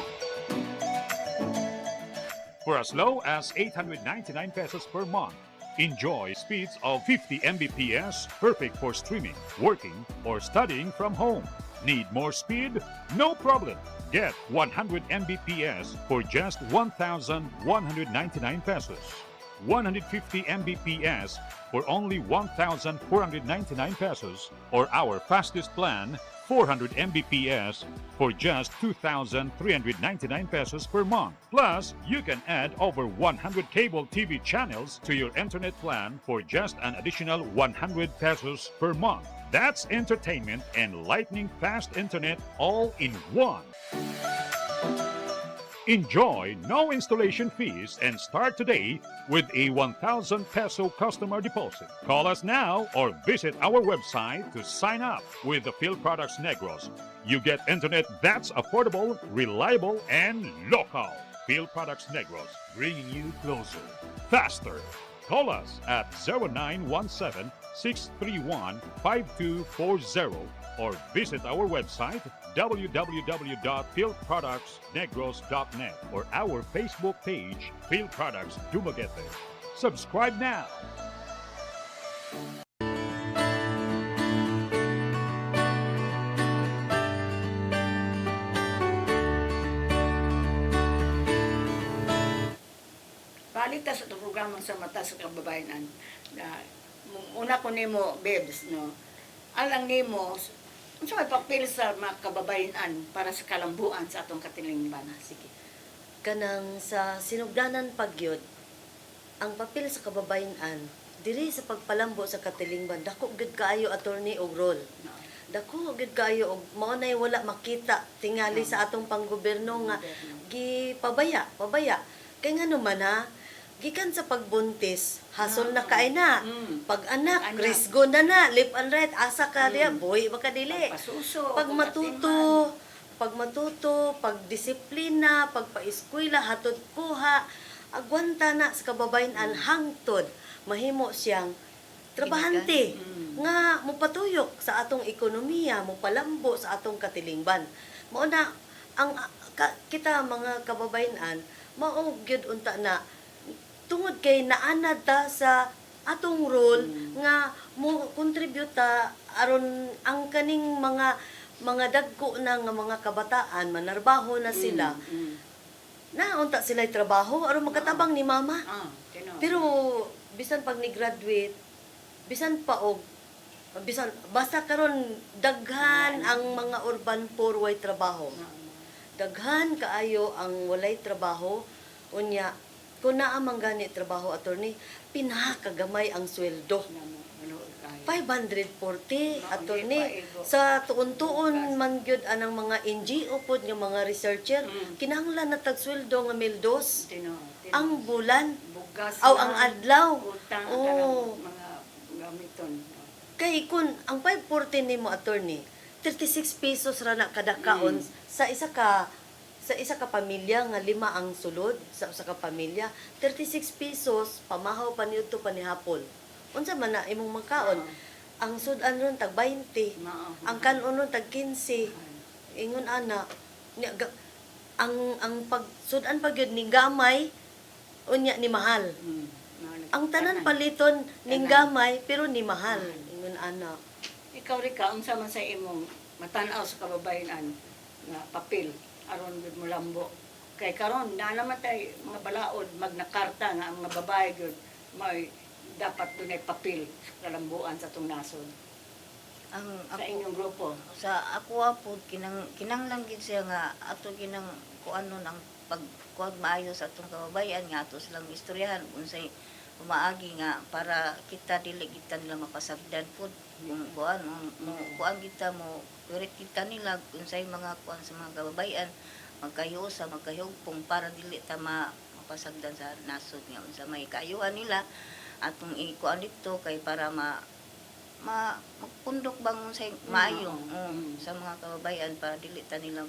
For as low as 899 pesos per month, enjoy speeds of 50 Mbps, perfect for streaming, working, or studying from home. Need more speed? No problem. Get 100 Mbps for just 1,199 pesos. 150 Mbps for only 1,499 pesos, or our fastest plan, 400 Mbps for just 2,399 pesos per month. Plus, you can add over 100 cable TV channels to your internet plan for just an additional 100 pesos per month. That's entertainment and lightning fast internet all in one. Enjoy no installation fees and start today with a 1,000 peso customer deposit. Call us now or visit our website to sign up with the Field Products Negros. You get internet that's affordable, reliable, and local. Field Products Negros, bringing you closer, faster. Call us at 0917-631-5240 or visit our website www.fieldproductsnegros.net or our Facebook page, Field Products Dumaguete. Subscribe now. Balik ta sa itong programa sa Mata sa Kababayanan. Una ko nimo, Bebs, no? Alang nimo, unsa may papel sa mga kababayan para sa kalambuan sa atong katilingban? Sige. Kanang sa sinugdanan pagyod, ang papel sa kababayan diri sa pagpalambo sa katilingban, dako gid kaayo attorney og role. Dako gid kaayo og mao nay wala makita tingali sa atong panggobyerno nga gipabaya. Kay ngano man ha, gikan sa pagbuntis, hasol na kay na. Pag anak, risgo na left and right, asa ka diya, buhi ba ka dili. Pag matuto, pag disiplina, pagpa-eskwela, hatod kuha, agwanta na sa kababayan hangtod, mahimo siyang trabahante nga mupatuyok sa atong ekonomiya, mupalambo sa atong katilingban. Mao na ang kita mga kababayan mao gyud unta na tungod kay naanad ta sa atong role nga mo contribute ta aron ang kaning mga dagko na nga mga kabataan manarbaho na sila. Naunta sila trabaho aron makatabang ni mama. Pero bisan pag ni graduate, bisan basta karon daghan ang mga urban poor way trabaho. Daghan kaayo ang walay trabaho, unya kung naa man gani trabaho attorney, pinakagamay ang sweldo. 540 attorney sa tuon-tuon man gyud anang mga NGO pod nga mga researcher kinahanglan na tagsweldo nga 1,200 ang bulan aw ang adlaw. Mga gamiton. Kay kun ang 540 nimo attorney 36 pesos ra na kada kaon sa isa ka pamilya nga 5 ang sulod sa usa ka pamilya 36 pesos pamahaw pa niudto pa ni hapon unsa man na imong makaon ang sudan ron tag 20 ang kanon ron tag 15 ingon ana ang pag sudan pag yun ni gamay unya ni mahal ang tanan paliton ning gamay pero ni mahal ingon ana. Ikaw Rika, unsa man sa imong matanaw sa kababayan nga papel aron gud mo lambo. Kay karon na naman tay mga balaod magnakarta nga ang mga babae gyud may dapat dunay papel sa kalambuan sa atong nasod. Sa inyong grupo. Sa ako po kinanglan gid siya nga ato ginang kuanon ang pagkuag maayo sa atong kababayan nga ato silang istoryahan unsay umaagi nga para kita dili kita nila mapasagdan pud yung kuan kuan kita mo kurit kita nila unsay mga kuan sa mga kababayan magkahiusa magkahugpong para dili ta mapasagdan sa nasod nga unsa may kaayuhan nila atong ikuan dito kay para magpundok bang unsay maayo sa mga kababayan para dili ta nila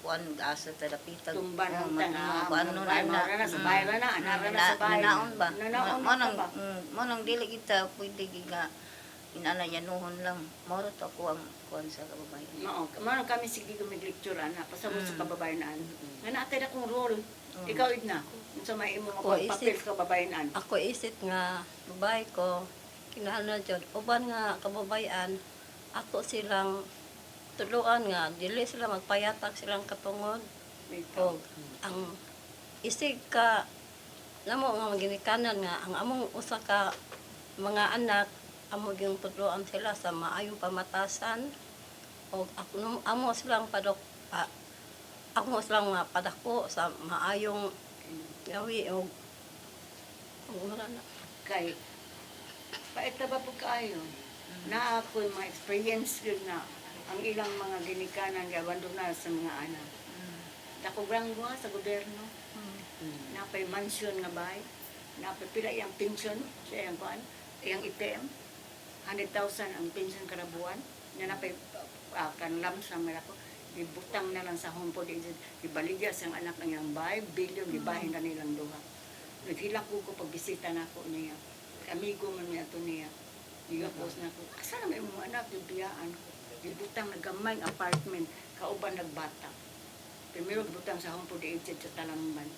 kuan asa ta dapita. Tumban ang tanga. Kuan na sa bahay na, anara na sa bahay. Nanaon ba? Nanaon ba? Mo nang dili kita pwede giga inanayanuhon lang. Moro to ako ang kuan sa kababayan. Mao, mao kami sige lecture ana pasabot sa kababayan-an. Nga naatay na kong role. Ikaw Idna, unsa may imo mapapil sa kababayan-an? Ako isip nga babae ko kinahanglan jud uban nga kababayan ako silang tuluan nga dili sila magpayatak silang katungod o ang isig ka namo nga ginikanan nga ang among usa ka mga anak amo gyung tuluan sila sa maayong pamatasan o amo silang ako silang nga padako sa maayong gawi o wala na Kay paita ba po kaayo? Na ako'y ma-experience yun na ang ilang mga ginikanan gawando na sa mga anak. Dakugrang buha sa gobyerno. Napay mansion nga bahay. Napay pila iyang pension sa iyang kuan, iyang ITM. 100,000 ang pension kada buwan. Na napay kanlam sa mga ko. Ibutang na lang sa home po din. Ibaligya sa anak ng iyang bahay, bilyon, ibahin na nilang duha. Naghilak ko pagbisita na ako niya. Amigo man niya ito niya. Nagapos na ako, asa na may mga anak, bibiyaan ko. Gibutang nagamay ang apartment, kauban nagbata. Primero gibutang sa home for the aged sa Talamban.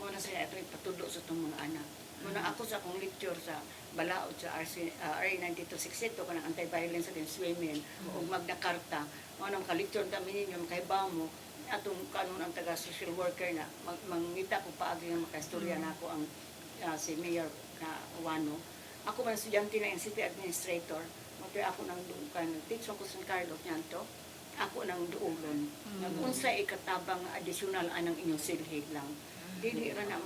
Muna sila ito ipatulo sa itong mga anak. Muna ako sa akong lecture sa Balaod sa RA 9262 kanang anti-violence against women o Magna Carta. Muna ka-lecture kami ninyo, makahibaw mo, atong kanon ang taga-social worker na mangita ko paagi nga makaistorya na ako ang si Mayor na Wano. Ako man estudyante na city administrator. Matoy ako nang duukan. Teach ko sa Carlos niyanto. Ako nang duulon. Unsa ikatabang additional anang inyong silhig lang. Dili ra na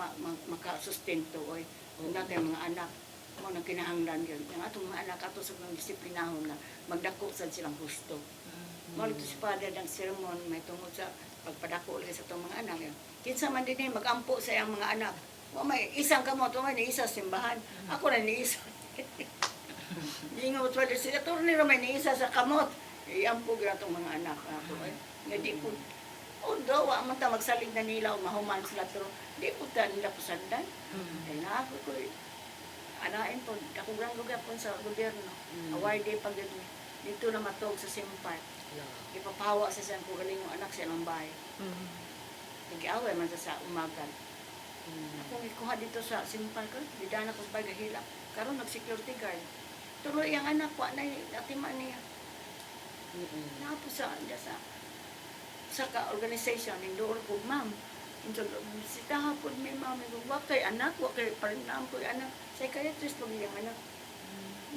makasustento oy. Natin mga anak mo nang kinahanglan yun. Ang atong mga anak ato sa mga disiplinahon na magdako sad silang husto. Mo ito si Father ng sermon may tungod sa pagpadako ulit sa itong mga anak yun. Kinsa man din magampo sa iyang mga anak. May isang kamot, may isa simbahan. Ako na ni isa. Ingot wala sila. Turo nila may ni isa sa kamot. Iyampog na itong mga anak. Ako nga di po. Although, wa ta magsalig na nila o mahuman sila. Pero di po ta nila pusandan. Ay na ako ko. Anain po. Kakugrang lugar po sa gobyerno. Award pag dito na matog sa Simpar. Ipapahawa sa siyang kugaling yung anak siya ng bahay. Nag-away man sa umagan. Ako ikuha dito sa Simpar ko, bidana ko sa bagahila. Karon nag-security guard. Tuloy ang anak ko, natiman niya. Napo sa ka-organization, hindoon ko, ma'am, sitaha po may ma'am, wak kay anak, wak kay parinam ko anak. Psychiatrist po yung anak.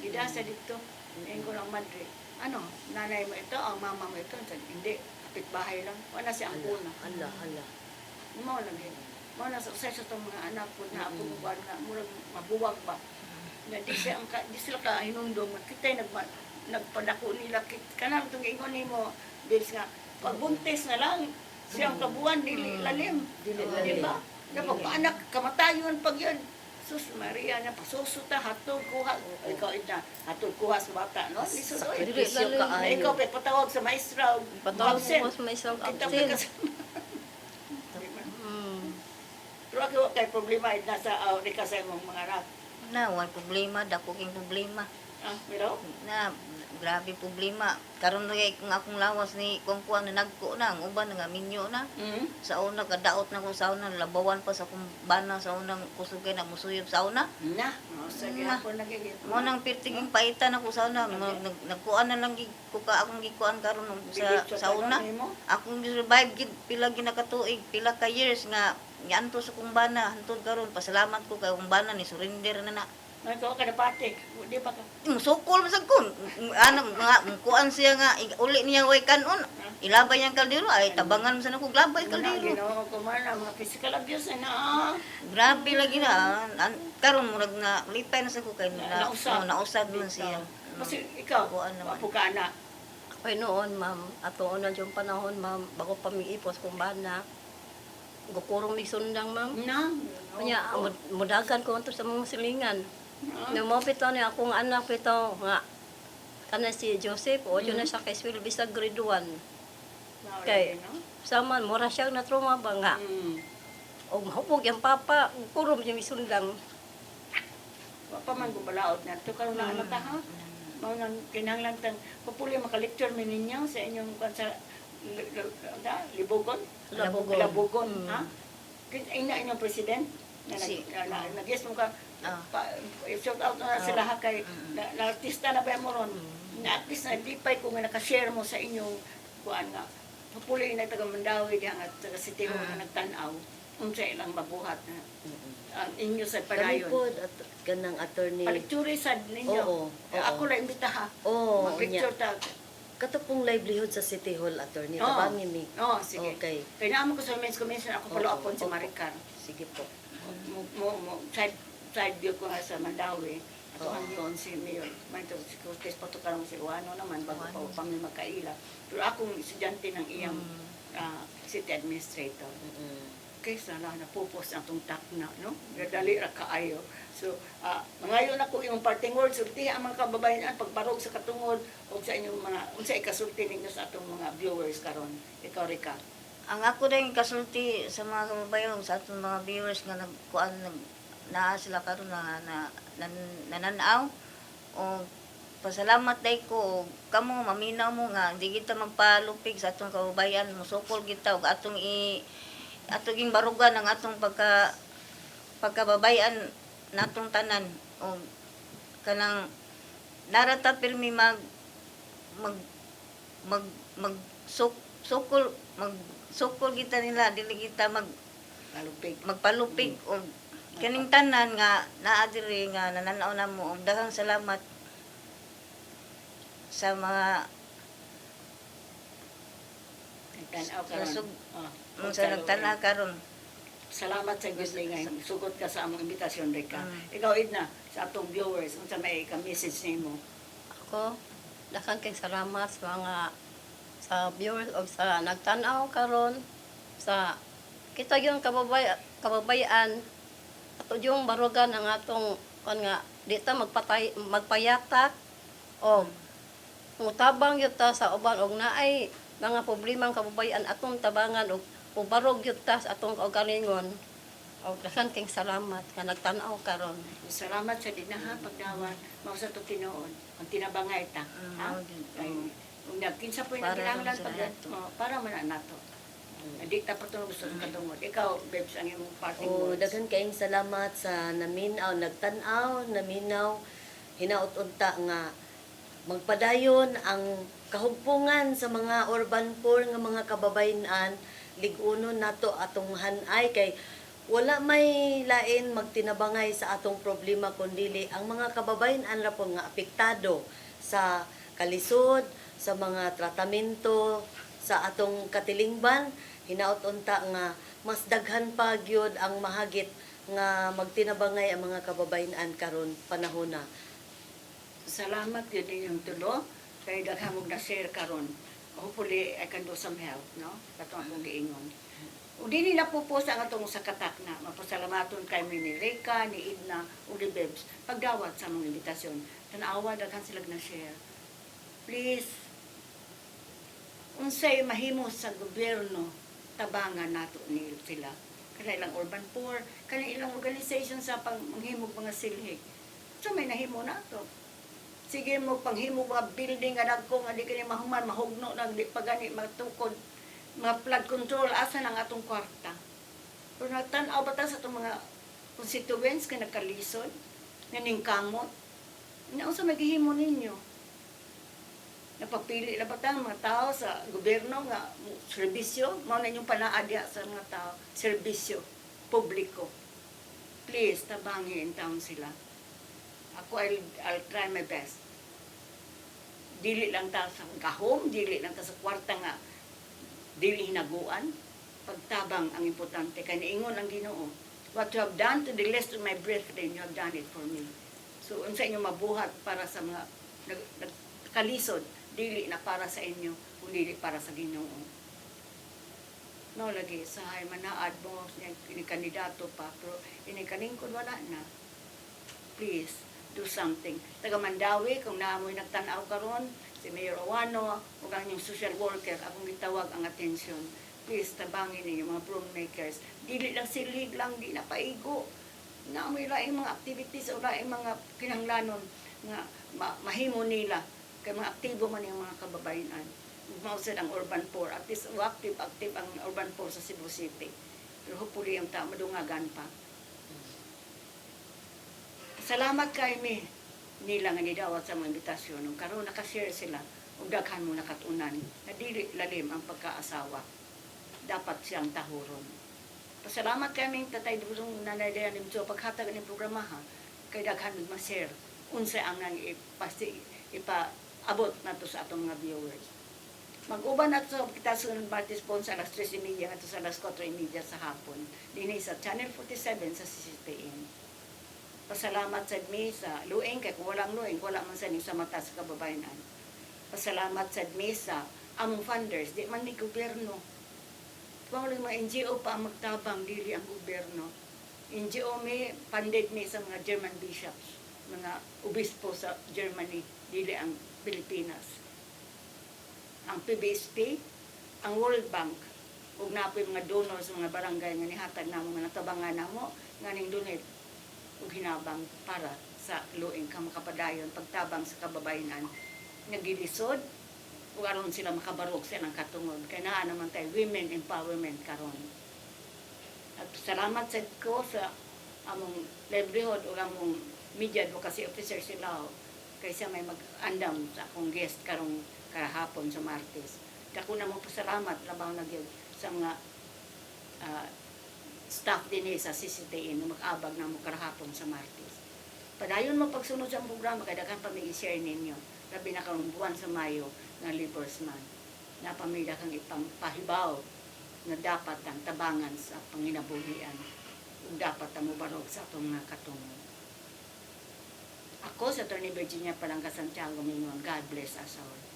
Gidasa dito, ngayon ko lang madre. Ano, nanay mo ito, ang mama mo ito. Hindi, kapitbahay lang. Wala siya ang una. Hala. Mo lang yun. Mo na sa itong mga anak ko na ako buwan na murag mabuwag ba. Na di sila ka hinundong. Kita'y nagpadako nila. Kanang itong ingon ni mo, Bils nga, pagbuntis na lang. Siyang kabuwan, dili lalim. Di ba? Kapag paanak, kamatayon pag yun. Sus Maria na pasusuta, hatod kuha. Ikaw ina, hatod kuha sa bata, no? Sakripisyo ka ayo. Ikaw pa patawag sa maestra. Patawag mo sa maestra absent. Pero ako kay problema nasa Rika sa imong mga anak. Na, wala problema, dako king problema. Pero? Na, grabe problema. Karon na kung akong lawas ni kuang na nagko na, ang uban nga minyo na. Sa una, kadaot na kong sauna, labawan pa sa kong bana sa unang kusugay na musuyog sauna. Sige ako nagigit. Mo nang pirtiging paitan ako sauna, nagkuan na lang akong gikuan karon sa sauna. Akong survive pila ginakatuig, pila ka years nga nganto sa kong bana, hantod karon pasalamat ko kay kong bana ni surrender na na. May ko ka dapatik, di ba ka? Sukol masag kun. Ano mga kuan siya nga uli niya way kanon. Ilabay yang kaldero ay tabangan sa nako glabay kaldero. Ginoo ko man mga physical abuse na. Grabe lagi na. Karon murag na lipay na sa ko kay nausad man siya. Kasi ikaw, apo ka anak. Ako'y noon, ma'am. Ato na yung panahon, ma'am, bago pa may ipos kong bana. Gukurong may sundang, ma'am. Kanya, mudagan ko ito sa mga silingan. Namapito niya akong anak pito nga kana si Joseph o yun na siya kay Swil bisag grade 1. Kay saman mura siya na trauma ba nga. O hupog yung papa, kurom yung isundang. Wa pa man gubalaot na. Ito karon na anak ka ha? Mao nang kinahanglan tang populi maka-lecture mi ninyo sa inyong sa Libogon? Labugon. Labugon, ha? Ina inyong president? Si. Nag-guess mo ka, shout out na sila ha kay, na artista na ba mo ron? Na at least nalipay ko nga nakashare mo sa inyong, kuan nga, papuli na taga Mandawi diha nga taga City Hall na nagtanaw, unsa ilang mabuhat na ang inyo sa padayon. Kami po, ganang attorney. Palikture sad ninyo. Oo. Ako lang imbita ha. Oo. Mag-lecture ta. Kato pong livelihood sa City Hall, attorney. Oo. Tabangin mi. Oo, sige. Okay. Kaya naman ko sa Men's Commission, ako follow upon si Maricar. Sige po. Side view ko nga sa Mandawi. Ako ang yun si Mayor. May ito, si Cortez, patukarang si Juano naman, bago pa kami magkaila. Pero akong estudyante ng iyang city administrator. Kaysa na napupos ang tungtak na, no? Dali ra kaayo. So, ngayon ako yung parting words, sulti ang mga kababayan, pagbarog sa katungod, o sa inyong mga, unsa ikasulti ninyo sa atong mga viewers karon. Ikaw, Rika. Ang ako rin kasulti sa mga kababayan, sa atong mga viewers nga naa sila karon na nananaw. O pasalamat day ko kamo maminaw mo nga hindi kita magpalupig sa atong kababayan, musukol kita og atong atong barugan ang atong pagkababayan natong tanan o kanang narata pirmi sukol kita nila dili kita magpalupig o kaning tanan nga naa diri nga nananaw namo og daghang salamat sa mga nagtanaw karon. Salamat sa gusto nga sugot ka sa among imbitasyon, Rika. Ikaw, Edna, sa atong viewers, unsa may ka-message nimo? Ako, daghang kay salamat sa mga sa viewers o sa nagtanaw karon sa kita yung kababayan ato yung barugan ng atong nga dita magpayatak o mutabang yun ta sa uban og naay mga problemang kababayan atong tabangan og ubarog yun ta sa atong kaugalingon o daghang kay salamat nga nagtanaw karon. Salamat sa dinaha pagdawat mao sa to tinuod ang tinabangay ta. Kung kinsa po yung kinahanglan para man nato. Hindi ta patunog gusto ng katungod. Ikaw, Bebs, ang imong parting words. Daghan kayong salamat sa naminaw, nagtanaw, naminaw, hinaut-unta nga magpadayon ang kahugpungan sa mga urban poor nga mga kababayan ligunon nato atong hanay kay wala may lain magtinabangay sa atong problema kundili ang mga kababayan ra po nga apektado sa kalisod, sa mga tratamento sa atong katilingban. Hinaut-unta nga mas daghan pa gyud ang mahagit nga magtinabangay ang mga kababayan karon panahona. Salamat yun yung tulo kay daghan mo na-share karon. Hopefully I can do some help, no? Katong akong giingon. O di nila pupos ang atong sa katak na mapasalamaton kay ni Rika, ni Edna, o ni Bebs pagdawat sa mga imbitasyon. Tanawa daghan sila na-share. Please, unsay mahimo sa gobyerno tabangan nato ni sila. Kanailang urban poor, kanailang organization sa panghimog mga silhig. So may nahimo nato. Sige mo panghimog mga building nga dagko nga di kini mahuman mahugno nang di pagani matukod mga flood control asa nang atong kwarta. Pero nagtan-aw ba ta sa itong mga constituents nga nagkalisod, nga ningkamot? Unsa maghihimo ninyo? Napapili na ba tayo mga tao sa gobyerno nga serbisyo? Mao na inyong panaadya sa mga tao, serbisyo, publiko. Please, tabangin taon sila. Ako, I'll try my best. Dili lang ta sa gahom, dili lang ta sa kwarta nga, dili hinaguan. Pagtabang ang importante. Kaya niingon ang Ginoo. What you have done to the least of my brethren, you have done it for me. So, unsa inyong mabuhat para sa mga nagkalisod, dili na para sa inyo, kundi para sa Ginoo. No, lagi, sahay, manaad mo, ini kandidato pa, pero ini kaningkod wala na. Please, do something. Taga Mandawi, kung naamoy nagtanaw karon si Mayor Owano, ug ang inyong social worker, akong gitawag ang atensyon. Please, tabangin ninyo mga broom makers. Dili lang silig lang, di na paigo. Na may laing mga activities o laing mga kinahanglanon nga mahimo nila. Kay mga aktibo man yung mga kababayan. Mausad ang urban poor. At least active ang urban poor sa Cebu City. Pero hopefully yung madungagan pa. Salamat kay mi nila nga nidawat sa mga imbitasyon. Nung karon nakashare sila, ug daghan mo nakatunan na dili lalim ang pagkaasawa. Dapat siyang tahuron. Pasalamat kami Tatay Dudong Nanay Dayanim sa paghatag ng programa ha. Kay daghan mo ma-share unsa ang nang ipaabot nato sa atong mga viewers. Mag-uban nato kita sa Martes Pon sa alas 3:30 at sa alas 4:30 sa hapon. Dinhi sa Channel 47 sa CCTN. Pasalamat sa mi sa lueng kay kung walang lueng wala man sa ni sa mata sa kababayan. Pasalamat sa mi sa among funders di man ni gobyerno. Pawala mga NGO pa ang magtabang dili ang gobyerno. NGO mi funded mi sa mga German bishops, mga obispo sa Germany dili ang Pilipinas. Ang PBSP, ang World Bank ug napoy mga donors sa mga barangay nga nihatag namo nga natabangan namo nga ning donate ug hinabang para sa luing kamakapadayon pagtabang sa kababayan nga gilisod ug aron sila makabarog sa ilang katungod kay naa naman tay women empowerment karon. At salamat sa ko sa among livelihood ug among media advocacy officer sila kay siya may mag-andam sa akong guest karong kahapon sa Martes. Dako na mo pasalamat labaw na gyud sa mga staff din sa CCTN na mag-abag na mo karahapon sa Martes. Padayon mo pagsunod sa programa, kaya daghan pa may i-share ninyo. Labi na karong buwan sa Mayo ng Labor's Month. Na pamilya kang ipahibaw na dapat ang tabangan sa panginabuhian. Kung dapat ang mubarog sa itong mga katungod. Ako sa Atty. Virginia Palangka Santiago, God bless us all.